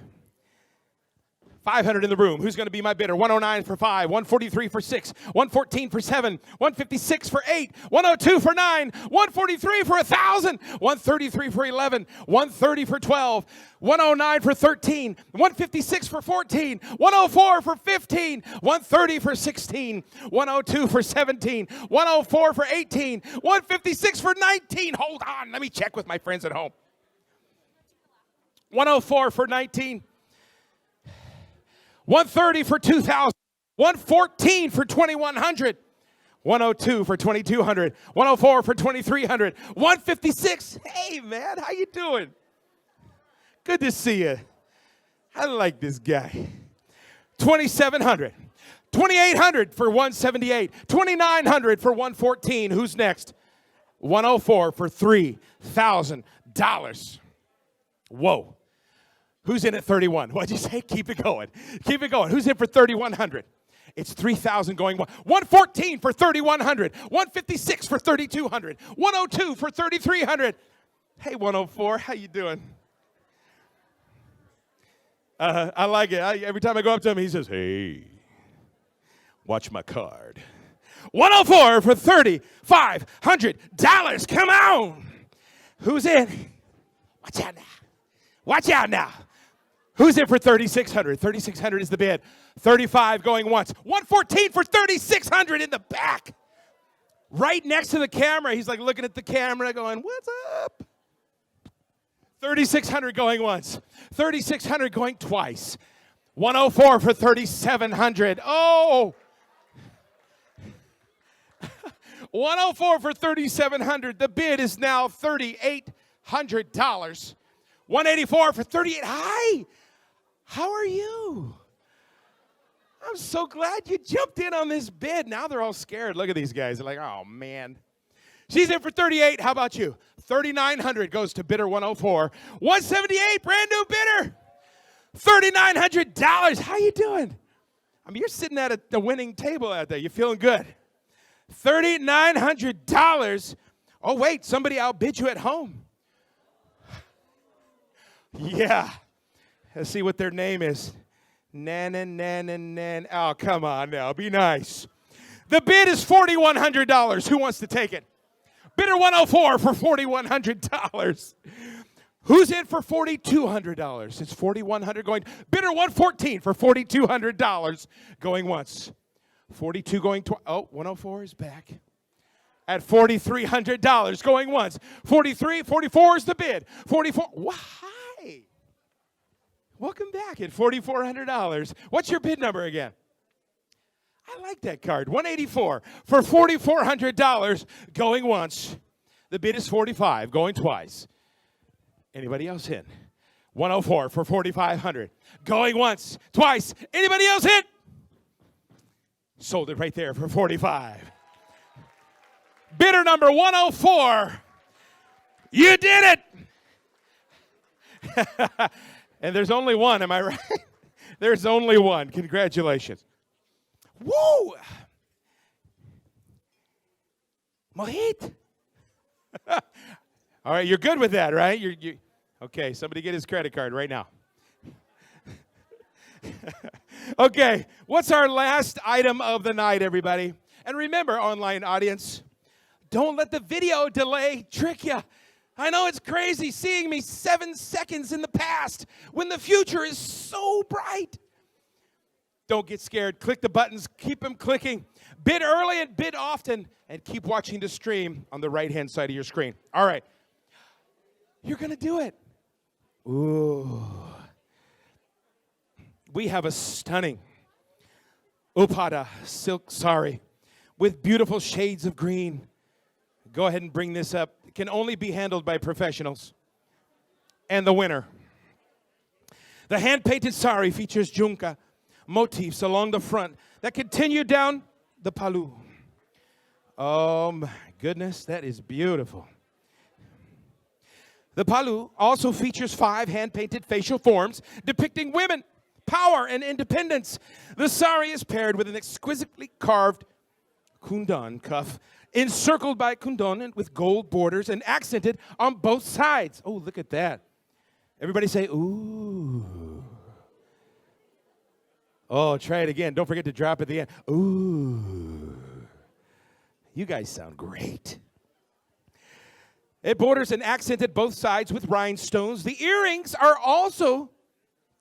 500 in the room. Who's going to be my bidder? 109 for 5, 143 for 6, 114 for 7, 156 for 8, 102 for 9, 143 for 1,000, 133 for 11, 130 for 12, 109 for 13, 156 for 14, 104 for 15, 130 for 16, 102 for 17, 104 for 18, 156 for 19. Hold on, let me check with my friends at home. 104 for 19. 130 for 2,000, 114 for 2,100, 102 for 2,200, 104 for 2,300, 156. Hey, man, how you doing? Good to see you. I like this guy. 2,700, 2,800 for 178, 2,900 for 114. Who's next? 104 for $3,000. Whoa. Who's in at 31? What'd you say? Keep it going. Keep it going. Who's in for 3,100? It's 3,000 going. 114 for 3,100. 156 for 3,200. 102 for 3,300. Hey, 104, how you doing? I like it. Every time I go up to him, he says, hey, watch my card. 104 for $3,500. Come on. Who's in? Watch out now. Watch out now. Who's in for 3,600? 3,600 is the bid. 35 going once. 114 for 3,600 in the back. Right next to the camera. He's like looking at the camera going, what's up? 3,600 going once. 3,600 going twice. 104 for 3,700. Oh! 104 for 3,700. The bid is now $3,800. 184 for 38. Hi, how are you? I'm so glad you jumped in on this bid. Now they're all scared. Look at these guys. They're like, oh, man. She's in for 38. How about you? 3,900 goes to bidder 104. 178, brand new bidder. $3,900. How you doing? I mean, you're sitting at the winning table out there. You're feeling good. $3,900. Oh, wait, somebody outbid you at home. Yeah. Let's see what their name is. Nan. Oh, come on now. Be nice. The bid is $4,100. Who wants to take it? Bidder 104 for $4,100. Who's in for $4,200? It's $4,100 going. Bidder 114 for $4,200 going once. 42 going twice. Oh, 104 is back. At $4,300 going once. 43, 44 is the bid. 44. Hi. Welcome back at $4,400. What's your bid number again? I like that card. 184 for $4,400 going once. The bid is 45 going twice. Anybody else in? 104 for 4,500 going once, twice. Anybody else in? Sold it right there for 45. Bidder number 104. You did it. And there's only one, am I right? There's only one. Congratulations. Woo! Mohit. All right, you're good with that, right? You okay, somebody get his credit card right now. Okay, what's our last item of the night, everybody? And remember, online audience, don't let the video delay trick you. I know it's crazy seeing me 7 seconds in the past when the future is so bright. Don't get scared. Click the buttons. Keep them clicking. Bid early and bid often. And keep watching the stream on the right-hand side of your screen. All right. You're going to do it. Ooh. We have a stunning Upaya silk sari with beautiful shades of green. Go ahead and bring this up. It can only be handled by professionals. And the winner. The hand-painted sari features junka motifs along the front that continue down the palu. Oh my goodness, that is beautiful. The palu also features 5 hand-painted facial forms depicting women, power, and independence. The sari is paired with an exquisitely carved kundan cuff encircled by kundan with gold borders and accented on both sides. Oh, look at that. Everybody say, ooh. Oh, try it again. Don't forget to drop at the end. Ooh. You guys sound great. It borders and accented both sides with rhinestones. The earrings are also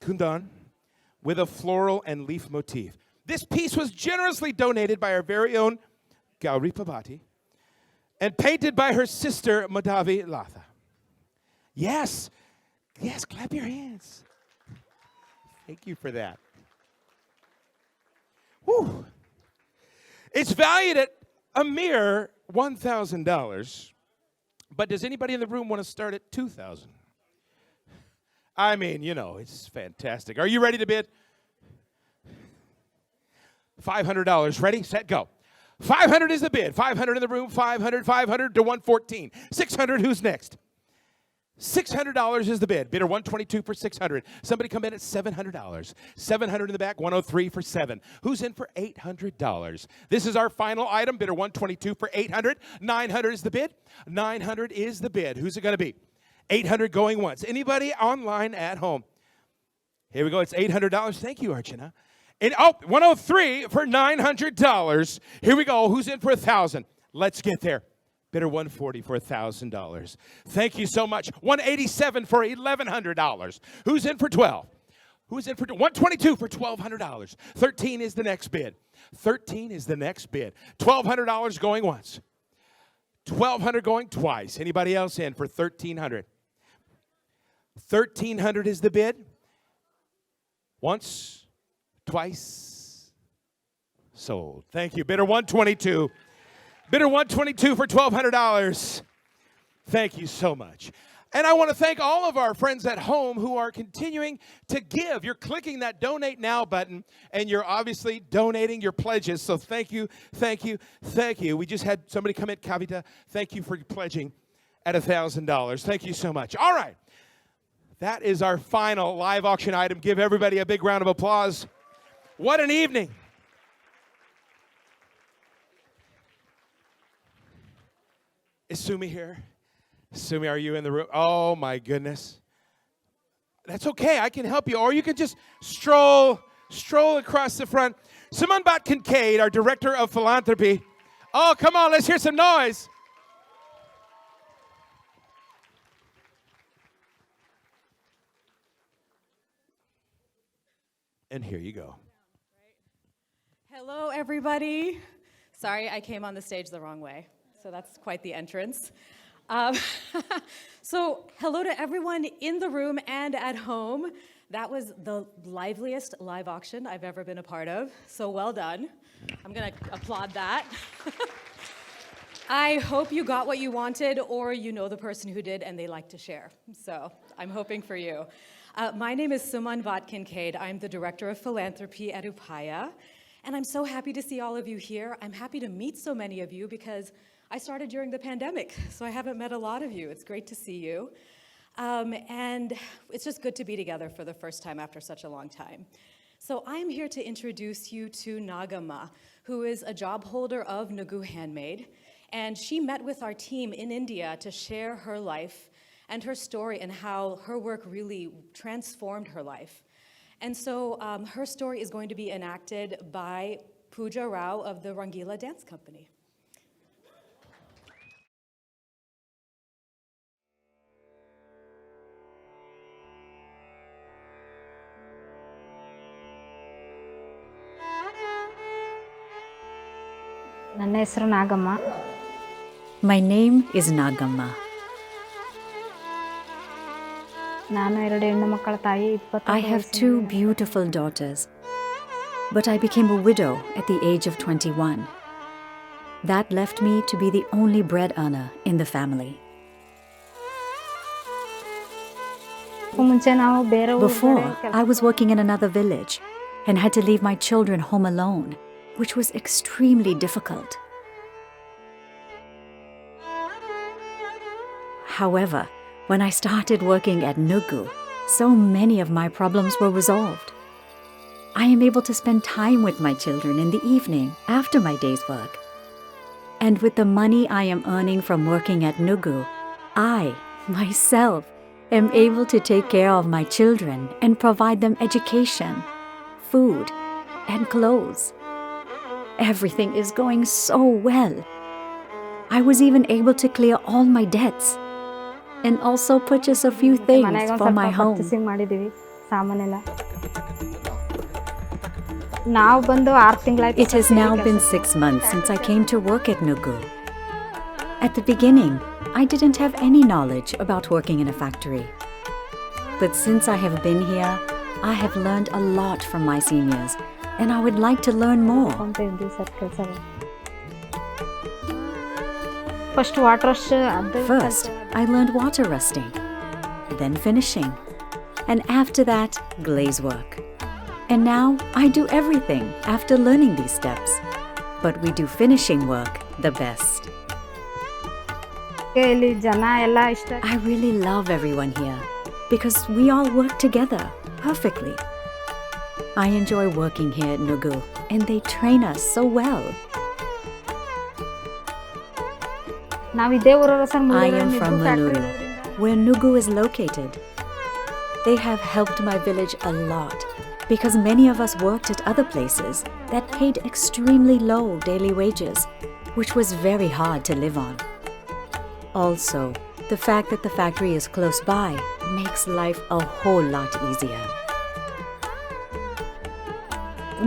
kundan with a floral and leaf motif. This piece was generously donated by our very own Gauri Pabati and painted by her sister, Madhavi Latha. Yes, clap your hands. Thank you for that. Whew. It's valued at a mere $1,000, but does anybody in the room want to start at $2,000? I mean, it's fantastic. Are you ready to bid? $500. Ready, set, go. 500 is the bid. 500 in the room, 500 to 114. 600, who's next? $600 is the bid. Bidder 122 for 600. Somebody come in at $700. 700 in the back, 103 for 7. Who's in for $800? This is our final item. Bidder 122 for 800. 900 is the bid. 900 is the bid. Who's it going to be? 800 going once. Anybody online at home? Here we go. It's $800. Thank you, Archana. And 103 for $900. Here we go. Who's in for 1,000? Let's get there. Bidder 140 for $1,000. Thank you so much. 187 for $1,100. Who's in for 12? Who's in for 122 for $1,200? 13 is the next bid. 13 is the next bid. $1,200 going once. $1,200 going twice. Anybody else in for $1,300? $1,300 is the bid. Once, twice, sold. Thank you. Bidder 122. Bidder 122 for $1,200. Thank you so much. And I want to thank all of our friends at home who are continuing to give. You're clicking that Donate Now button, and you're obviously donating your pledges. So thank you, thank you, thank you. We just had somebody come in, Kavita. Thank you for pledging at $1,000. Thank you so much. All right. That is our final live auction item. Give everybody a big round of applause. What an evening. Is Sumi here? Sumi, are you in the room? Oh, my goodness. That's okay. I can help you. Or you can just stroll across the front. Suman Kincaid, our Director of Philanthropy. Oh, come on. Let's hear some noise. And here you go. Hello, everybody. Sorry, I came on the stage the wrong way. So that's quite the entrance. So hello to everyone in the room and at home. That was the liveliest live auction I've ever been a part of. So well done. I'm going to applaud that. I hope you got what you wanted, or you know the person who did and they like to share. So I'm hoping for you. My name is Suman Kincaid. I'm the Director of Philanthropy at Upaya. And I'm so happy to see all of you here. I'm happy to meet so many of you because I started during the pandemic, so I haven't met a lot of you. It's great to see you. And it's just good to be together for the first time after such a long time. So I'm here to introduce you to Nagamma, who is a job holder of Nagu Handmade. And she met with our team in India to share her life and her story and how her work really transformed her life. And so her story is going to be enacted by Pooja Rao of the Rangila Dance Company. ನನ್ನ ಹೆಸರು Nagamma. My name is Nagamma. ನಾನು 2 ಹೆಣ್ಣು ಮಕ್ಕಳ ತಾಯಿ. I have 2 beautiful daughters, but I became a widow at the age of 21. That left me to be the only bread earner in the family. ಮುಂಚೆ ನಾವು ಬೇರೆ Before, I was working in another village and had to leave my children home alone, which was extremely difficult. However, when I started working at Nugu, so many of my problems were resolved. I am able to spend time with my children in the evening after my day's work. And with the money I am earning from working at Nugu, I, myself, am able to take care of my children and provide them education, food, and clothes. Everything is going so well. I was even able to clear all my debts and also purchase a few things ಮನೆಗೆ ಒಂದು for ಸ್ವಲ್ಪ my home. Purchasing ಮಾಡಿದ್ದೀವಿ ಸಾಮಾನೆಲ್ಲ ನಾವು ಬಂದು 6 ತಿಂಗಳಾಯ್ತು. It has now been 6 months since I came to work at Nugu. At the beginning, I didn't have any knowledge about working in a factory. But since I have been here, I have learned a lot from my seniors, and I would like to learn more. ಅಂತ ಇದ್ದೀವಿ sir ಕೆಲಸ. First water rush ಅದು First, I learned water rusting, then finishing, and after that, glaze work. And now I do everything after learning these steps. But we do finishing work the best. ಇಲ್ಲಿ ಜನ ಎಲ್ಲ ಇಷ್ಟ. I really love everyone here because we all work together perfectly. I enjoy working here at Nugu, and they train us so well. ನಾವು ಇದೇ ಊರವರು sir. I am from Muluru, where Nugu is located. They have helped my village a lot because many of us worked at other places that paid extremely low daily wages, which was very hard to live on. Also, the fact that the factory is close by makes life a whole lot easier.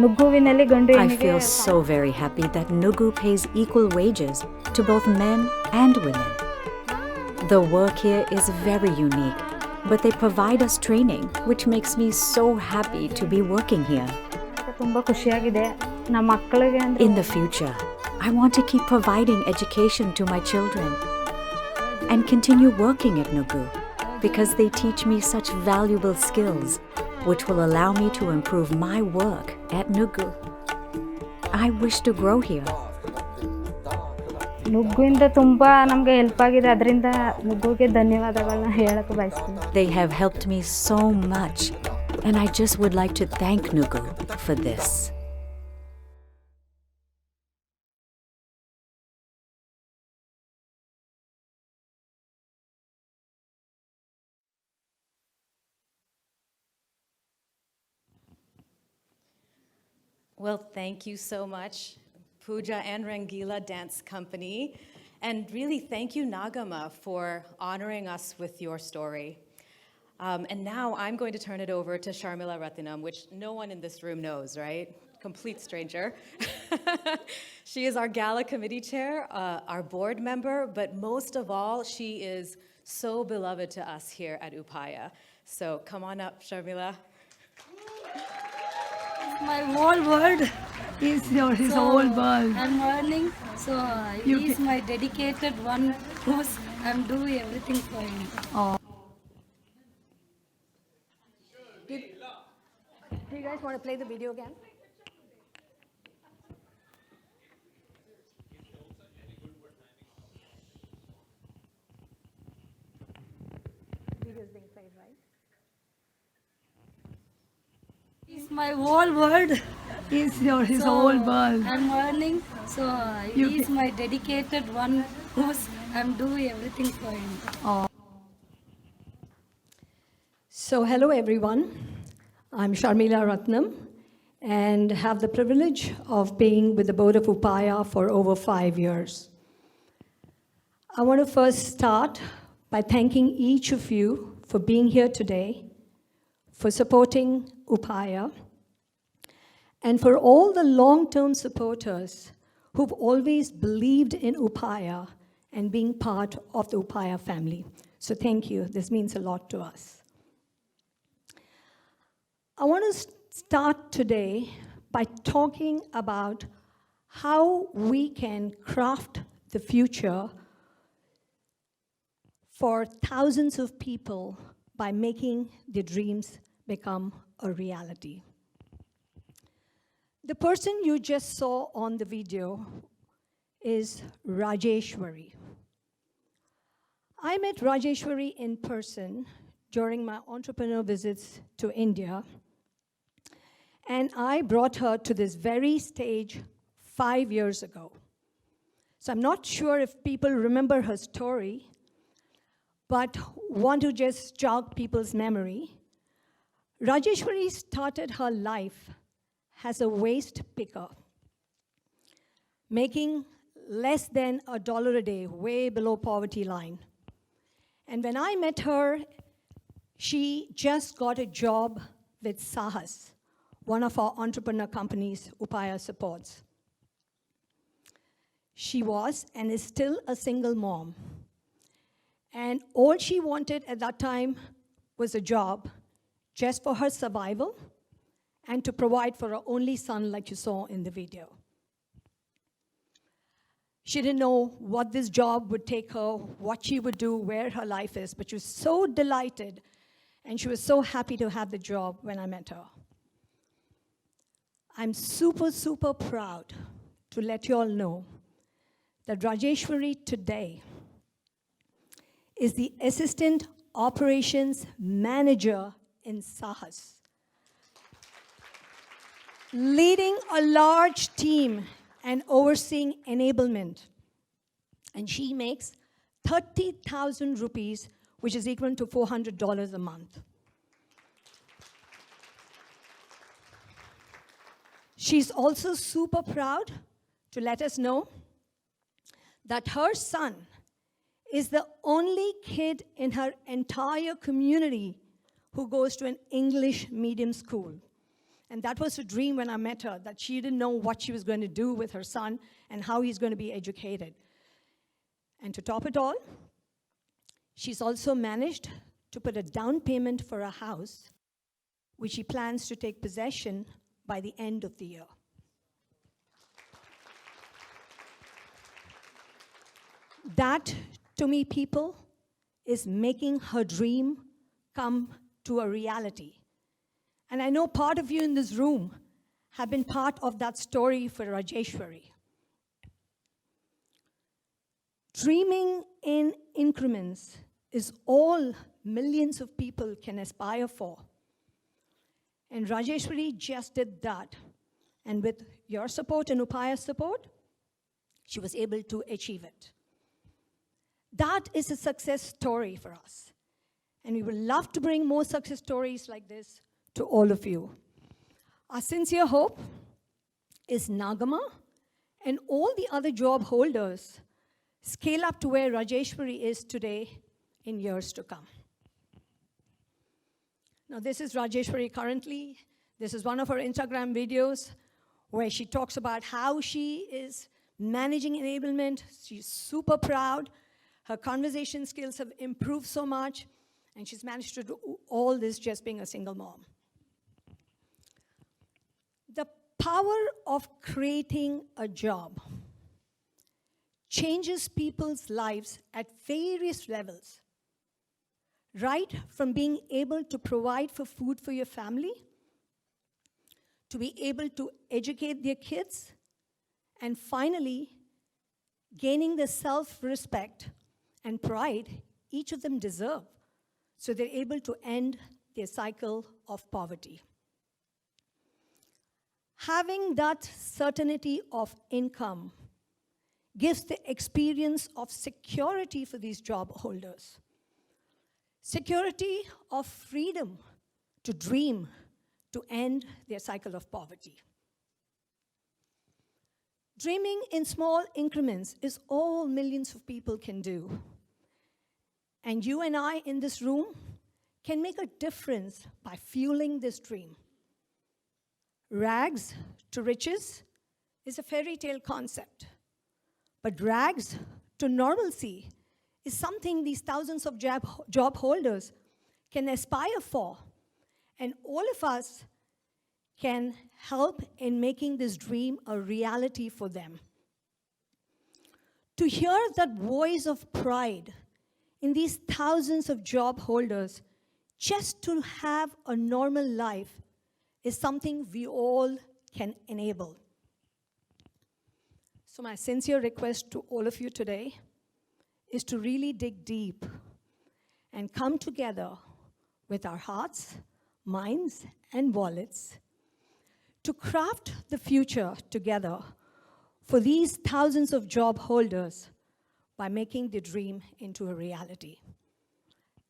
ನುಗ್ಗುವಿನಲ್ಲಿ ಗಂಡು I ಹೆಣ್ಣಿಗೆ feel so very happy that Nugu pays equal wages to both men and women. The work here is very unique, but they provide us training, which makes me so happy to be working here. ತುಂಬಾ ಖುಷಿಯಾಗಿದೆ. ನಮ್ಮ ಮಕ್ಕಳಿಗೆ ಅಂದ್ರೆ In the future, I want to keep providing education to my children and continue working at Nugu because they teach me such valuable skills, which will allow me to improve my work at Nugu. I wish to grow here. ನುಗ್ಗುವಿಂದ ತುಂಬಾ ನಮಗೆ help ಆಗಿದೆ. ಅದರಿಂದ ನುಗ್ಗುಗೆ ಧನ್ಯವಾದಗಳನ್ನ ಹೇಳಕ್ಕೆ ಬಯಸ್ತೀನಿ. They have helped me so much, and I just would like to thank Nugu for this. Well, thank you so much, Pooja and Rangila Dance Company. And really, thank you, Nagama, for honoring us with your story. And now I'm going to turn it over to Sharmila Rathinam, which no one in this room knows, right? Complete stranger. She is our Gala committee chair, our board member, but most of all, she is so beloved to us here at Upaya. So come on up, Sharmila. My whole world is his whole world. I'm learning, so he is my dedicated one who's I'm doing everything for him. Do you guys want to play the video again? Video is being played, right? He's my whole world. He's his whole world. I'm learning, so he is my dedicated one who's I'm doing everything for him. So hello everyone, I'm Sharmila Ratnam and have the privilege of being with the board of Upaya for over 5 years. I want to first start by thanking each of you for being here today, for supporting Upaya, and for all the long-term supporters who've always believed in Upaya and being part of the Upaya family. So thank you, this means a lot to us. I want to start today by talking about how we can craft the future for thousands of people by making their dreams become a reality. The person you just saw on the video is Rajeshwari. I met Rajeshwari in person during my entrepreneur visits to India, and I brought her to this very stage 5 years ago. So I'm not sure if people remember her story, but want to just jog people's memory. Rajeshwari started her life has a waste picker, making less than $1 a day, way below poverty line. And when I met her, she just got a job with Sahas, one of our entrepreneur companies Upaya supports. She was and is still a single mom. And all she wanted at that time was a job just for her survival and to provide for her only son, like you saw in the video. She didn't know what this job would take her, what she would do, where her life is, but she was so delighted and she was so happy to have the job when I met her. I'm super, super proud to let you all know that Rajeshwari today is the Assistant Operations Manager in Sahas, leading a large team and overseeing enablement. And she makes 30,000 rupees, which is equal to $400 a month. She's also super proud to let us know that her son is the only kid in her entire community who goes to an English medium school. And that was her dream when I met her, that she didn't know what she was going to do with her son and how he's going to be educated. And to top it all, she's also managed to put a down payment for a house, which she plans to take possession by the end of the year. That, to me, people, is making her dream come to a reality. And I know part of you in this room have been part of that story for Rajeshwari. Dreaming in increments is all millions of people can aspire for. And Rajeshwari just did that. And with your support and Upaya's support, she was able to achieve it. That is a success story for us. And we would love to bring more success stories like this to all of you. Our sincere hope is Nagama and all the other job holders scale up to where Rajeshwari is today in years to come. Now, this is Rajeshwari currently. This is one of her Instagram videos where she talks about how she is managing enablement. She's super proud. Her conversation skills have improved so much, and she's managed to do all this just being a single mom. The power of creating a job changes people's lives at various levels, right from being able to provide for food for your family, to be able to educate their kids, and finally, gaining the self-respect and pride each of them deserve, so they're able to end their cycle of poverty. Having that certainty of income gives the experience of security for these job holders. Security of freedom to dream, to end their cycle of poverty. Dreaming in small increments is all millions of people can do. And you and I in this room can make a difference by fueling this dream. Rags to riches is a fairy tale concept. But rags to normalcy is something these thousands of job holders can aspire for. And all of us can help in making this dream a reality for them. To hear that voice of pride in these thousands of job holders, just to have a normal life, is something we all can enable. So my sincere request to all of you today is to really dig deep and come together with our hearts, minds, and wallets to craft the future together for these thousands of job holders by making the dream into a reality.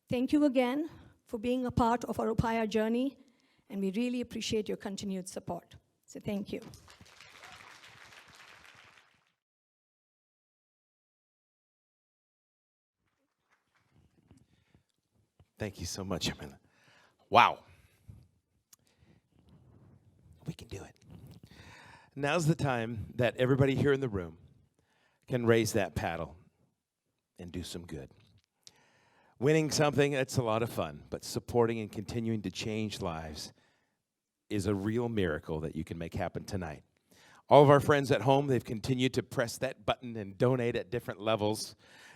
Thank you again for being a part of our Upaya journey, and we really appreciate your continued support. So thank you. Thank you so much, Amanda. Wow. We can do it. Now's the time that everybody here in the room can raise that paddle and do some good. Winning something, that's a lot of fun, but supporting and continuing to change lives is a real miracle that you can make happen tonight. All of our friends at home, they've continued to press that button and donate at different levels.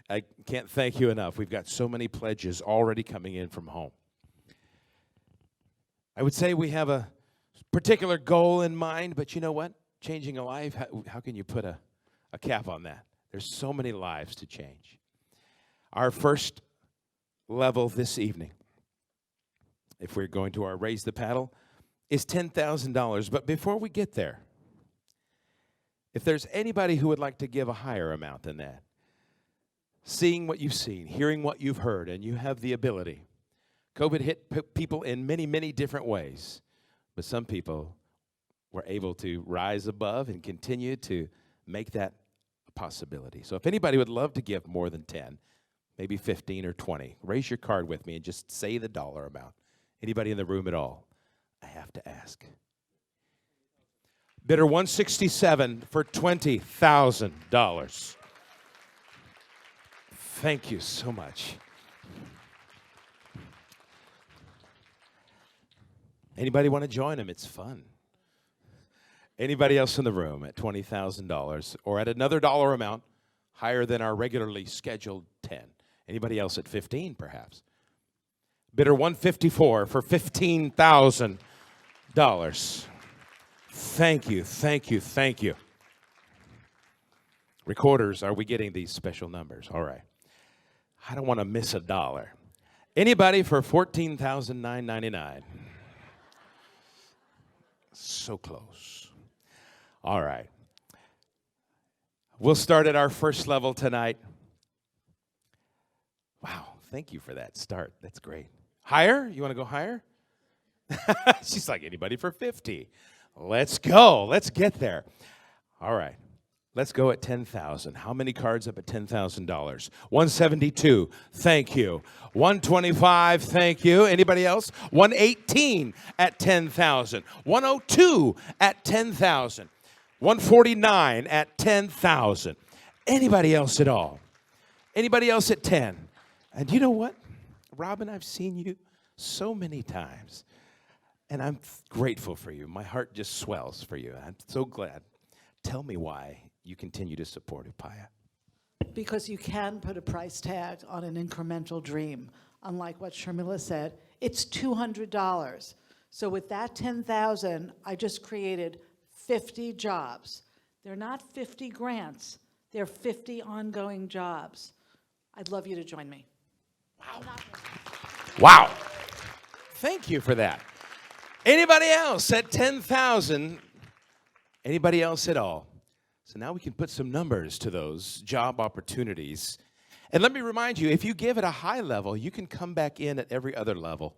I can't thank you enough. We've got so many pledges already coming in from home. I would say we have a particular goal in mind, but you know what? Changing a life, how can you put a cap on that? There's so many lives to change. Our first level this evening, if we're going to our Raise the Paddle, is $10,000. But before we get there, if there's anybody who would like to give a higher amount than that, seeing what you've seen, hearing what you've heard, and you have the ability. COVID hit people in many, many different ways, but some people were able to rise above and continue to make that a possibility. So if anybody would love to give more than 10, maybe 15 or 20, raise your card with me and just say the dollar amount. Anybody in the room at all? I have to ask. Bidder 167 for $20,000. Thank you so much. Anybody want to join him? It's fun. Anybody else in the room at $20,000 or at another dollar amount higher than our regularly scheduled 10? Anybody else at 15 perhaps? Bidder 154 for $15,000. Thank you, thank you, thank you. Recorders, are we getting these special numbers? All right. I don't want to miss a dollar. Anybody for $14,999? So close. All right. We'll start at our first level tonight. Wow, thank you for that start. That's great. Higher? You want to go higher? She's like, anybody for 50? Let's go. Let's get there. All right. Let's go at 10,000. How many cards up at $10,000? 172. Thank you. 125. Thank you. Anybody else? 118 at 10,000. 102 at 10,000. 149 at 10,000. Anybody else at all? Anybody else at 10? And you know what? Robin, I've seen you so many times, and I'm grateful for you. My heart just swells for you. I'm so glad. Tell me why you continue to support Upaya. Because you can put a price tag on an incremental dream. Unlike what Sharmila said, it's $200. So with that 10,000, I just created 50 jobs. They're not 50 grants, they're 50 ongoing jobs. I'd love you to join me. Wow. Wow. Thank you for that. Anybody else at 10,000? Anybody else at all? So now we can put some numbers to those job opportunities. And let me remind you, if you give at a high level, you can come back in at every other level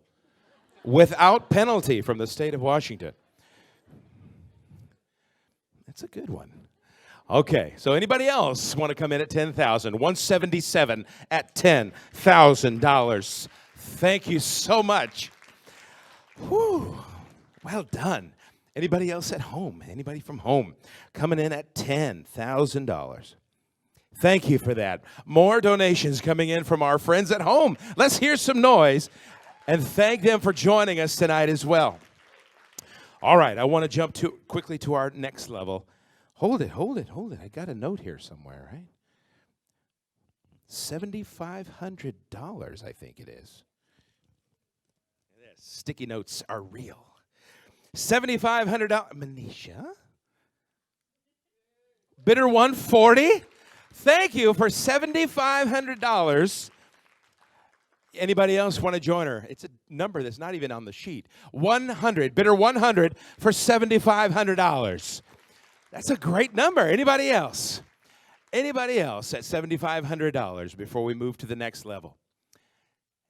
without penalty from the state of Washington. That's a good one. Okay, so anybody else want to come in at 10,000? 177 at $10,000. Thank you so much. Whew. Well done. Anybody else at home? Anybody from home coming in at $10,000? Thank you for that. More donations coming in from our friends at home. Let's hear some noise and thank them for joining us tonight as well. All right, I want to jump quickly to our next level. Hold it. I got a note here somewhere, right? $7,500, I think it is. Sticky notes are real. $7,500. Manisha? Bidder 140. Thank you for $7,500. Anybody else want to join her? It's a number that's not even on the sheet. 100. Bidder 100 for $7,500. That's a great number. Anybody else? Anybody else at $7,500 before we move to the next level?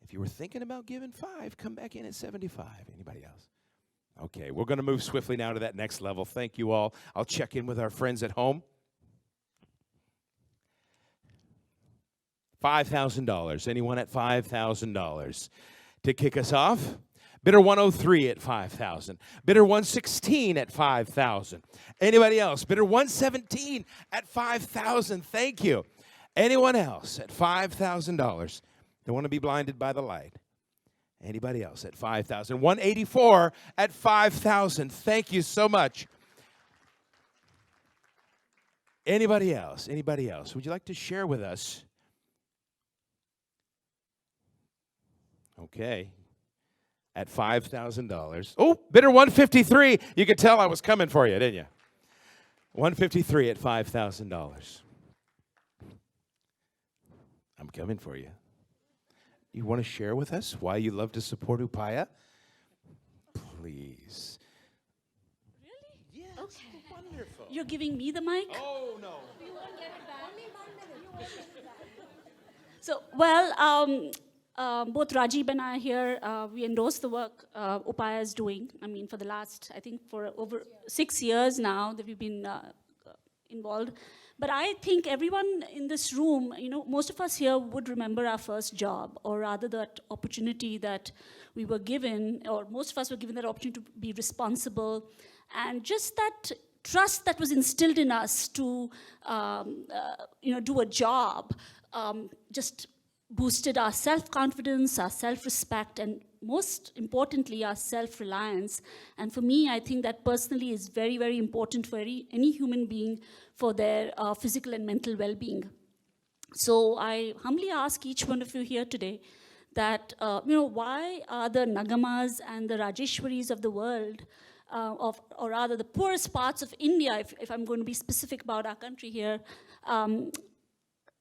If you were thinking about giving 5, come back in at 75. Anybody else? Okay, we're going to move swiftly now to that next level. Thank you all. I'll check in with our friends at home. $5,000. Anyone at $5,000? To kick us off, bidder 103 at $5,000. Bidder 116 at $5,000. Anybody else? Bidder 117 at $5,000. Thank you. Anyone else at $5,000? Don't want to be blinded by the light. Anybody else at $5,000? 184 at $5,000. Thank you so much. Anybody else? Anybody else? Would you like to share with us? Okay. At $5,000. Oh, bidder 153. You could tell I was coming for you, didn't you? 153 at $5,000. I'm coming for you. You want to share with us why you love to support Upaya? Please. Really? Yes. Okay. Wonderful. You're giving me the mic? Oh, no. You won't get it back. Only 1 minute. So, well, both Rajiv and I here, we endorse the work Upaya is doing. I mean, for the last, I think for over 6 years now that we've been involved. But I think everyone in this room, you know, most of us here would remember our first job, or rather that opportunity that we were given, or most of us were given that opportunity to be responsible, and just that trust that was instilled in us to, you know, do a job, just boosted our self-confidence, our self-respect, and most importantly, our self-reliance. And for me, I think that personally is very, very important for any human being for their physical and mental well-being. So I humbly ask each one of you here today that, you know, why are the Nagamas and the Rajeshwaris of the world, or rather the poorest parts of India, if I'm going to be specific about our country here,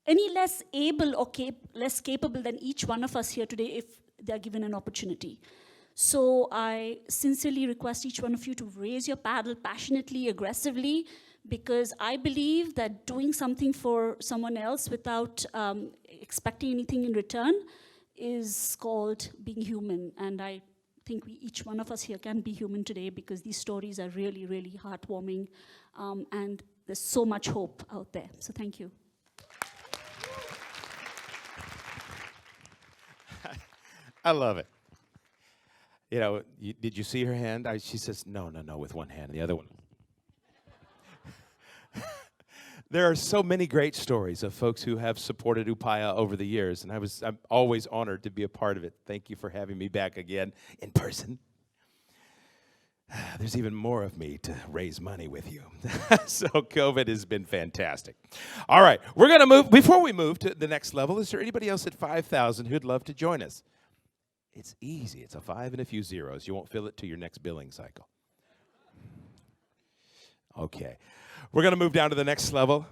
any less able or less capable than each one of us here today if they're given an opportunity? So I sincerely request each one of you to raise your paddle passionately, aggressively, because I believe that doing something for someone else without expecting anything in return is called being human. And I think each one of us here can be human today, because these stories are really, really heartwarming, and there's so much hope out there. So thank you. I love it. You know, did you see her hand? She says, no, with one hand, the other one. There are so many great stories of folks who have supported Upaya over the years, and I'm always honored to be a part of it. Thank you for having me back again in person. There's even more of me to raise money with you. So COVID has been fantastic. All right, we're going to move. Before we move to the next level, is there anybody else at 5,000 who'd love to join us? It's easy. It's a 5 and a few zeros. You won't feel it till your next billing cycle. Okay. We're going to move down to the next level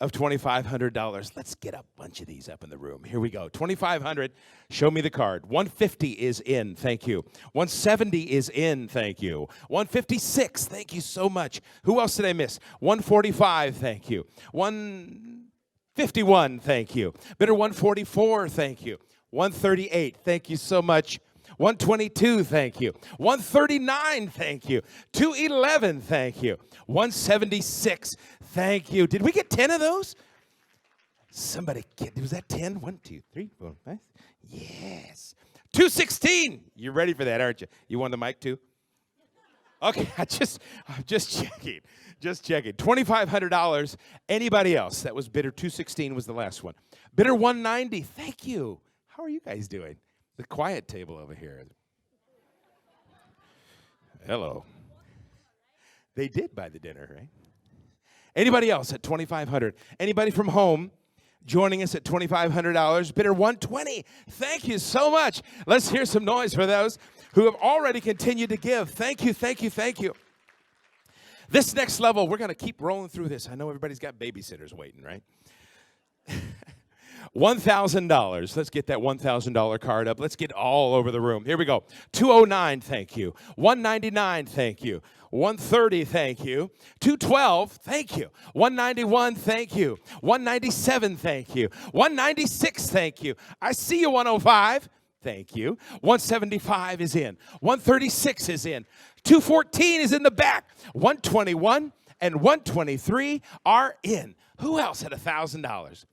of $2,500. Let's get a bunch of these up in the room. Here we go. $2,500. Show me the card. 150 is in. Thank you. 170 is in. Thank you. 156. Thank you so much. Who else did I miss? 145. Thank you. 151. Thank you. Bidder 144. Thank you. 138, thank you so much. 122, thank you. 139, thank you. 211, thank you. 176, thank you. Did we get 10 of those? Somebody, was that 10? 1, 2, 3, 4, 5. Yes. 216, you're ready for that, aren't you? You want the mic too? Okay, I'm just checking. Just checking. $2,500. Anybody else? That was bidder 216 was the last one. Bidder 190, thank you. How are you guys doing? The quiet table over here. Hello. They did buy the dinner, right? Anybody else at $2,500? Anybody from home joining us at $2,500? Bidder 120. Thank you so much. Let's hear some noise for those who have already continued to give. Thank you, thank you, thank you. This next level, we're going to keep rolling through this. I know everybody's got babysitters waiting, right? $1,000. Let's get that $1,000 card up. Let's get all over the room. Here we go. 209, thank you. 199, thank you. 130, thank you. 212, thank you. 191, thank you. 197, thank you. 196, thank you. I see you, 105. Thank you. 175 is in. 136 is in. 214 is in the back. 121 and 123 are in. Who else at $1,000?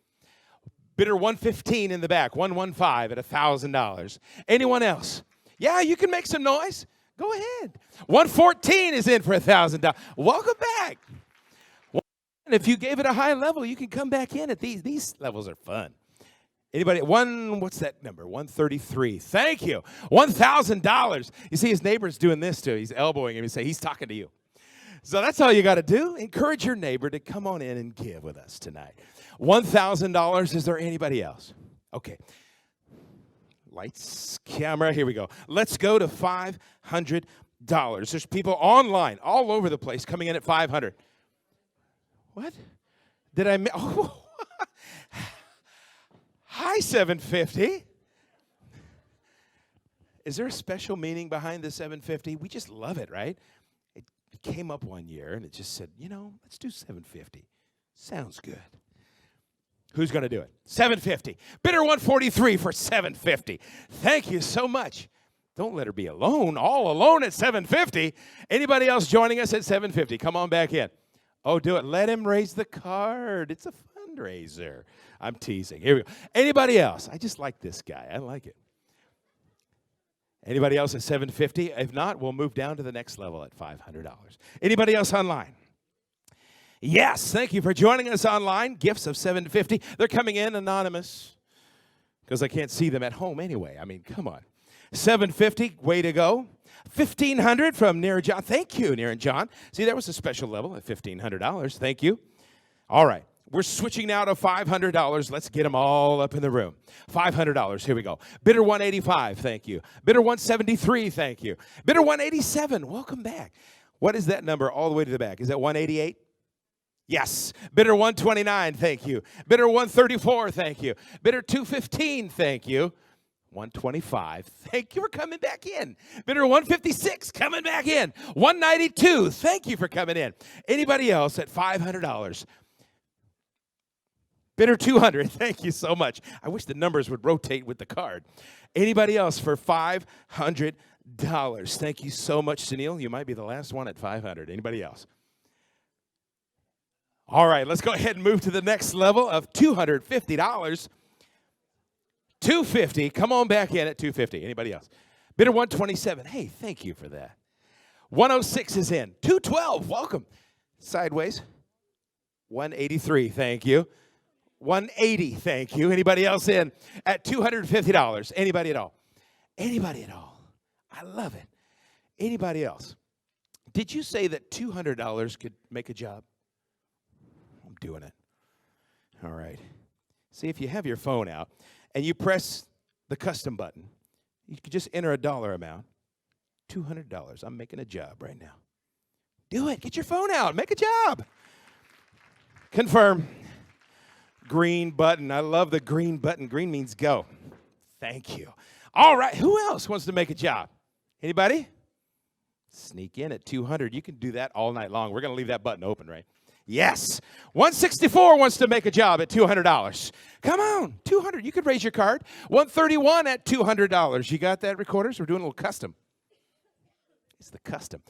Bidder 115 in the back. 115 at $1,000. Anyone else? Yeah, you can make some noise. Go ahead. 114 is in for $1,000. Welcome back. And if you gave it a high level, you can come back in at these. These levels are fun. Anybody? What's that number? 133. Thank you. $1,000. You see his neighbor's doing this too. He's elbowing him and say, he's talking to you. So that's all you got to do. Encourage your neighbor to come on in and give with us tonight. $1,000. Is there anybody else? Okay. Lights, camera, here we go. Let's go to $500. There's people online all over the place coming in at $500. What? Did I oh. Hi, 750. Is there a special meaning behind the 750? We just love it, right? It came up one year and it just said, let's do 750. Sounds good. Who's going to do it? 750. Bidder 143 for 750. Thank you so much. Don't let her be alone, all alone at 750. Anybody else joining us at 750? Come on back in. Oh, do it. Let him raise the card. It's a fundraiser. I'm teasing. Here we go. Anybody else? I just like this guy. I like it. Anybody else at 750? If not, we'll move down to the next level at $500. Anybody else online? Yes, thank you for joining us online. Gifts of $750. They're coming in anonymous because I can't see them at home anyway. I mean, come on. $750, way to go. $1,500 from Near John. Thank you, Near and John. See, there was a special level at $1,500. Thank you. All right. We're switching now to $500. Let's get them all up in the room. $500. Here we go. Bidder 185. Thank you. Bidder 173. Thank you. Bidder 187. Welcome back. What is that number all the way to the back? Is that 188? Yes. Bidder 129. Thank you. Bidder 134. Thank you. Bidder 215. Thank you. 125. Thank you for coming back in. Bidder 156 coming back in. 192. Thank you for coming in. Anybody else at $500? Bidder 200. Thank you so much. I wish the numbers would rotate with the card. Anybody else for $500? Thank you so much, Sunil. You might be the last one at $500. Anybody else? All right, let's go ahead and move to the next level of $250. $250. Come on back in at $250. Anybody else? Bidder 127. Hey, thank you for that. 106 is in. 212. Welcome. Sideways. 183. Thank you. 180. Thank you. Anybody else in at $250? Anybody at all? Anybody at all? I love it. Anybody else? Did you say that $200 could make a job? I'm doing it. All right. See, if you have your phone out and you press the custom button, you can just enter a dollar amount. $200. I'm making a job right now. Do it. Get your phone out. Make a job. Confirm. Green button. I love the green button. Green means go. Thank you. All right. Who else wants to make a job? Anybody? Sneak in at 200. You can do that all night long. We're going to leave that button open, right? Yes. 164 wants to make a job at $200. Come on. 200. You could raise your card. 131 at $200. You got that, recorders? We're doing a little custom. It's the custom.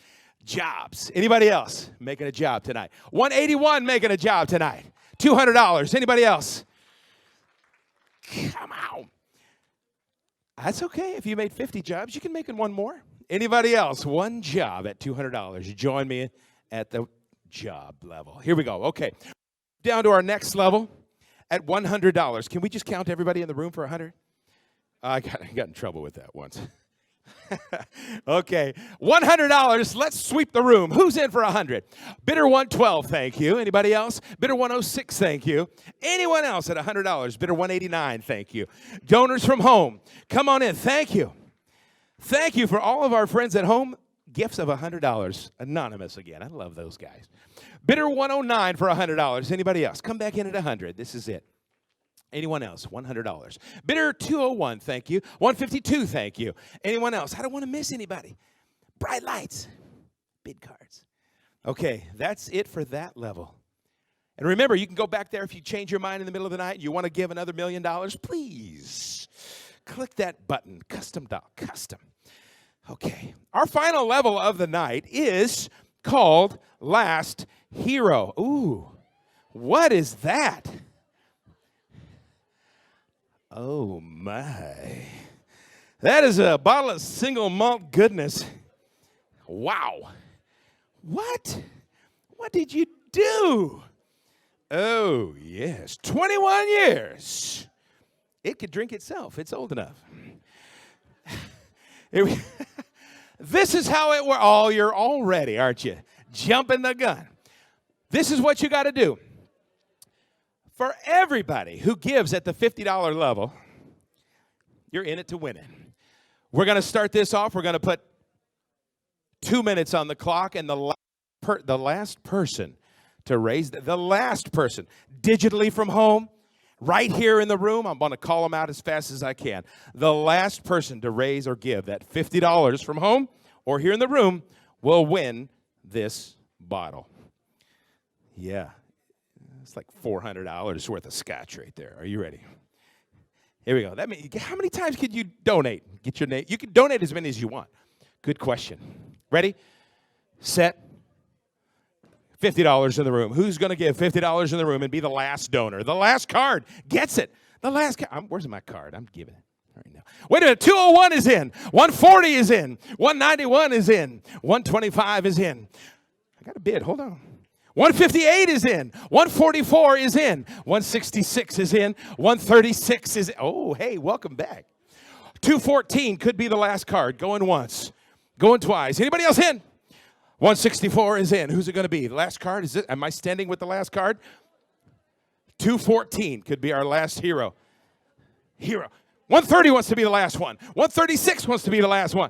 Jobs. Anybody else making a job tonight? 181 making a job tonight. $200. Anybody else? Come on. That's okay. If you made 50 jobs, you can make it one more. Anybody else? One job at $200. You join me at the job level. Here we go. Okay. Down to our next level at $100. Can we just count everybody in the room for 100? I got in trouble with that once. Okay. $100. Let's sweep the room. Who's in for 100? Bidder 112, thank you. Anybody else? Bidder 106, thank you. Anyone else at $100? Bidder 189, thank you. Donors from home, come on in. Thank you. Thank you for all of our friends at home. Gifts of $100. Anonymous again. I love those guys. Bidder 109 for $100. Anybody else? Come back in at 100. This is it. Anyone else? $100. Bidder 201, thank you. 152, thank you. Anyone else? I don't want to miss anybody. Bright lights. Bid cards. Okay, that's it for that level. And remember, you can go back there if you change your mind in the middle of the night and you want to give another $1 million. Please Click that button, custom doll, custom. Okay, our final level of the night is called Last Hero. Ooh, what is that? Oh my. That is a bottle of single malt goodness. Wow. What? What did you do? Oh, yes, 21 years. It could drink itself. It's old enough. This is how it works. Oh, you're all ready, aren't you? Jumping the gun. This is what you got to do. For everybody who gives at the $50 level, you're in it to win it. We're going to start this off. We're going to put 2 minutes on the clock, and the last person to raise, the last person, digitally from home, right here in the room, I'm going to call them out as fast as I can. The last person to raise or give that $50 from home or here in the room will win this bottle. Yeah. It's like $400 worth of scotch right there. Are you ready? Here we go. That means, how many times can you donate? Get your name. You can donate as many as you want. Good question. Ready? Set. $50 in the room. Who's going to give $50 in the room and be the last donor? The last card gets it. The last card. Where's my card? I'm giving it right now. Wait a minute. 201 is in. 140 is in. 191 is in. 125 is in. I got a bid. Hold on. 158 is in. 144 is in. 166 is in. 136 is in. Oh, hey, welcome back. 214 could be the last card. Going once. Going twice. Anybody else in? 164 is in. Who's it going to be? The last card? Is it? Am I standing with the last card? 214 could be our last hero. 130 wants to be the last one. 136 wants to be the last one.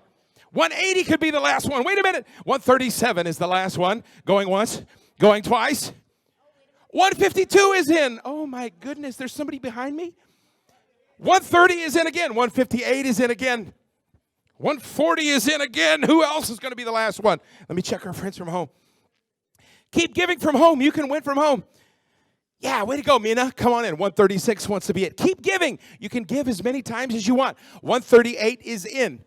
180 could be the last one. Wait a minute. 137 is the last one. Going once. Going twice. 152 is in. Oh, my goodness. There's somebody behind me. 130 is in again. 158 is in again. 140 is in again. Who else is going to be the last one? Let me check our friends from home. Keep giving from home. You can win from home. Yeah, way to go, Mina. Come on in. 136 wants to be it. Keep giving. You can give as many times as you want. 138 is in.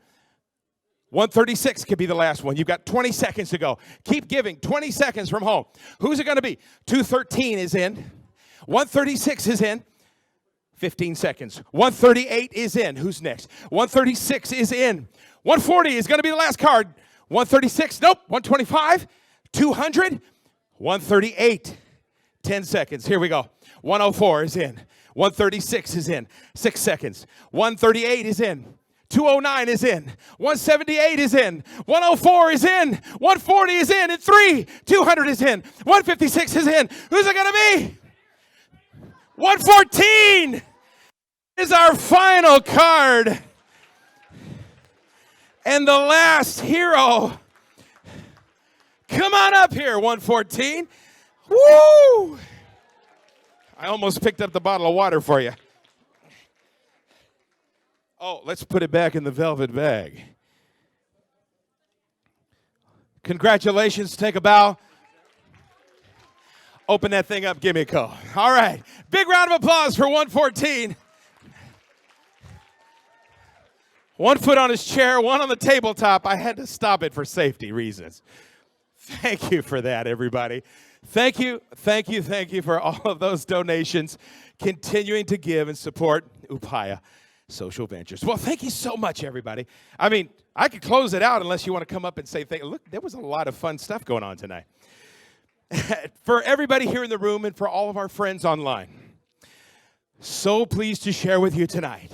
136 could be the last one. You've got 20 seconds to go. Keep giving. 20 seconds from home. Who's it going to be? 213 is in. 136 is in. 15 seconds. 138 is in. Who's next? 136 is in. 140 is going to be the last card. 136. Nope. 125. 200. 138. 10 seconds. Here we go. 104 is in. 136 is in. 6 seconds. 138 is in. 209 is in. 178 is in. 104 is in. 140 is in. And 200 is in. 156 is in. Who's it going to be? 114 is our final card. And the last hero. Come on up here, 114. Woo! I almost picked up the bottle of water for you. Oh, let's put it back in the velvet bag. Congratulations. Take a bow. Open that thing up. Give me a call. All right. Big round of applause for 114. One foot on his chair, one on the tabletop. I had to stop it for safety reasons. Thank you for that, everybody. Thank you for all of those donations, continuing to give and support Upaya Social Ventures. Well, thank you so much, everybody. I mean, I could close it out unless you want to come up and say, look, there was a lot of fun stuff going on tonight. For everybody here in the room and for all of our friends online, so pleased to share with you tonight.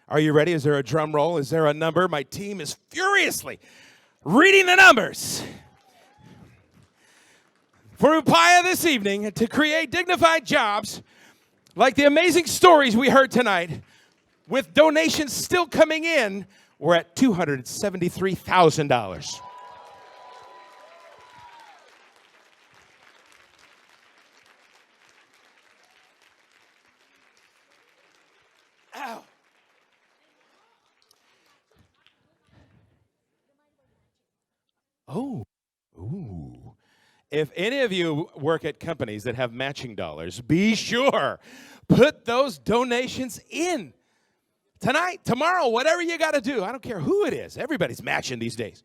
Are you ready? Is there a drum roll? Is there a number? My team is furiously reading the numbers. For Upaya this evening, to create dignified jobs like the amazing stories we heard tonight, with donations still coming in, we're at $273,000. Ow. Oh, ooh. If any of you work at companies that have matching dollars, be sure, put those donations in Tonight, tomorrow, whatever you got to do. I don't care who it is. Everybody's matching these days.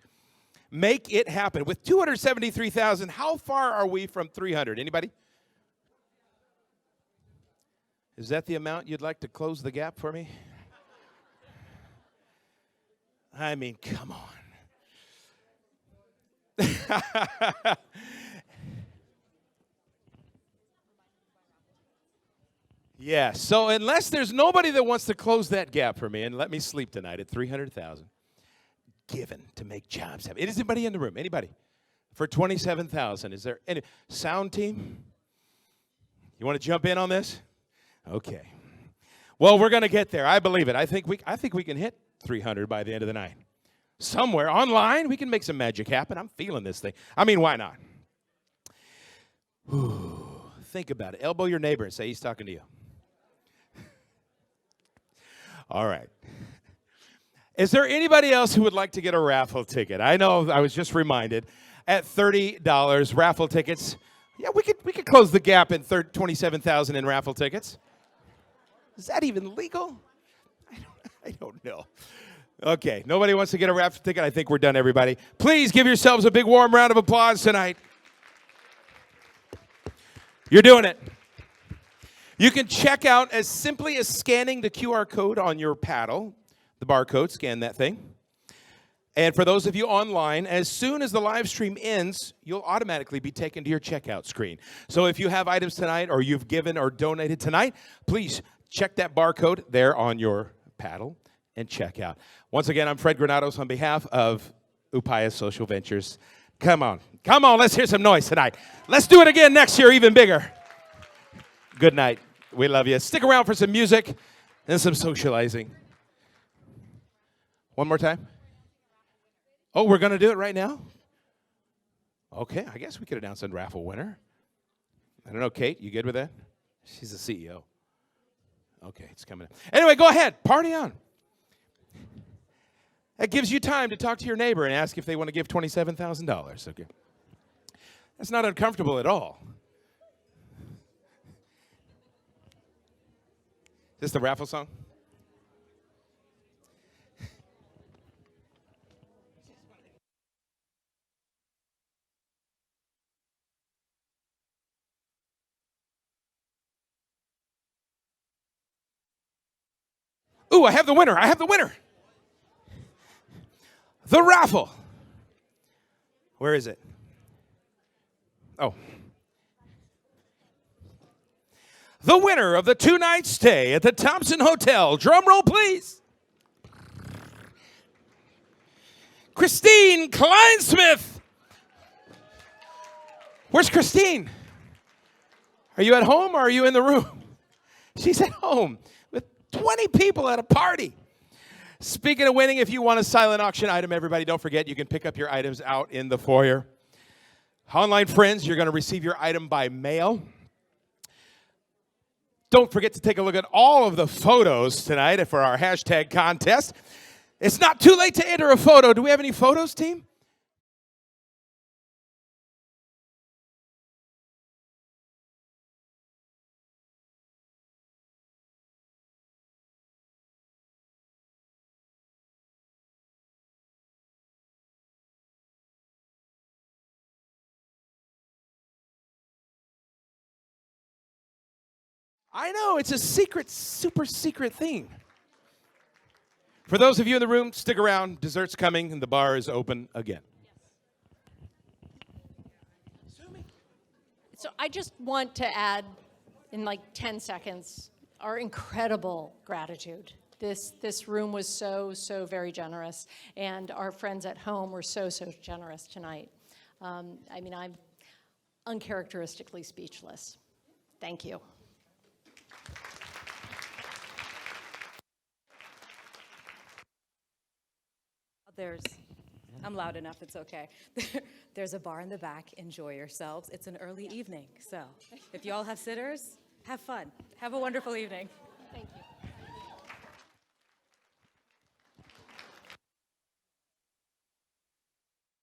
Make it happen. With 273,000, how far are we from 300? Anybody? Is that the amount you'd like to close the gap for me? I mean, come on. Yeah, so unless there's nobody that wants to close that gap for me and let me sleep tonight at 300,000, given to make jobs happen. Is anybody in the room? Anybody? For 27,000, is there any sound team? You want to jump in on this? Okay. Well, we're going to get there. I believe it. I think we can hit 300 by the end of the night. Somewhere online, we can make some magic happen. I'm feeling this thing. I mean, why not? Ooh, think about it. Elbow your neighbor and say he's talking to you. All right. Is there anybody else who would like to get a raffle ticket? I know I was just reminded at $30 raffle tickets. Yeah, we could close the gap in 27,000 in raffle tickets. Is that even legal? I don't know. Okay, nobody wants to get a raffle ticket. I think we're done, everybody. Please give yourselves a big warm round of applause tonight. You're doing it. You can check out as simply as scanning the QR code on your paddle. The barcode, scan that thing. And for those of you online, as soon as the live stream ends, you'll automatically be taken to your checkout screen. So if you have items tonight or you've given or donated tonight, please check that barcode there on your paddle and check out. Once again, I'm Fred Granados on behalf of Upaya Social Ventures. Come on, let's hear some noise tonight. Let's do it again next year, even bigger. Good night. We love you. Stick around for some music and some socializing. One more time. Oh, we're going to do it right now? Okay, I guess we could announce a raffle winner. I don't know, Kate, you good with that? She's the CEO. Okay, it's coming up. Anyway, go ahead. Party on. That gives you time to talk to your neighbor and ask if they want to give $27,000. Okay. That's not uncomfortable at all. Is this the raffle song? Ooh, I have the winner. The raffle. Where is it? Oh. The winner of the 2-night stay at the Thompson Hotel. Drum roll, please. Christine Kleinsmith. Where's Christine? Are you at home or are you in the room? She's at home with 20 people at a party. Speaking of winning, if you want a silent auction item, everybody, don't forget you can pick up your items out in the foyer. Online friends, you're going to receive your item by mail. Don't forget to take a look at all of the photos tonight for our hashtag contest. It's not too late to enter a photo. Do we have any photos, team? I know, it's a secret, super secret thing. For those of you in the room, stick around. Dessert's coming and the bar is open again. So I just want to add in like 10 seconds our incredible gratitude. This room was so very generous, and our friends at home were so generous tonight. I mean, I'm uncharacteristically speechless. Thank you. I'm loud enough, it's okay. There's a bar in the back, enjoy yourselves. It's an early evening, so if you all have sitters, have fun. Have a wonderful evening. Thank you.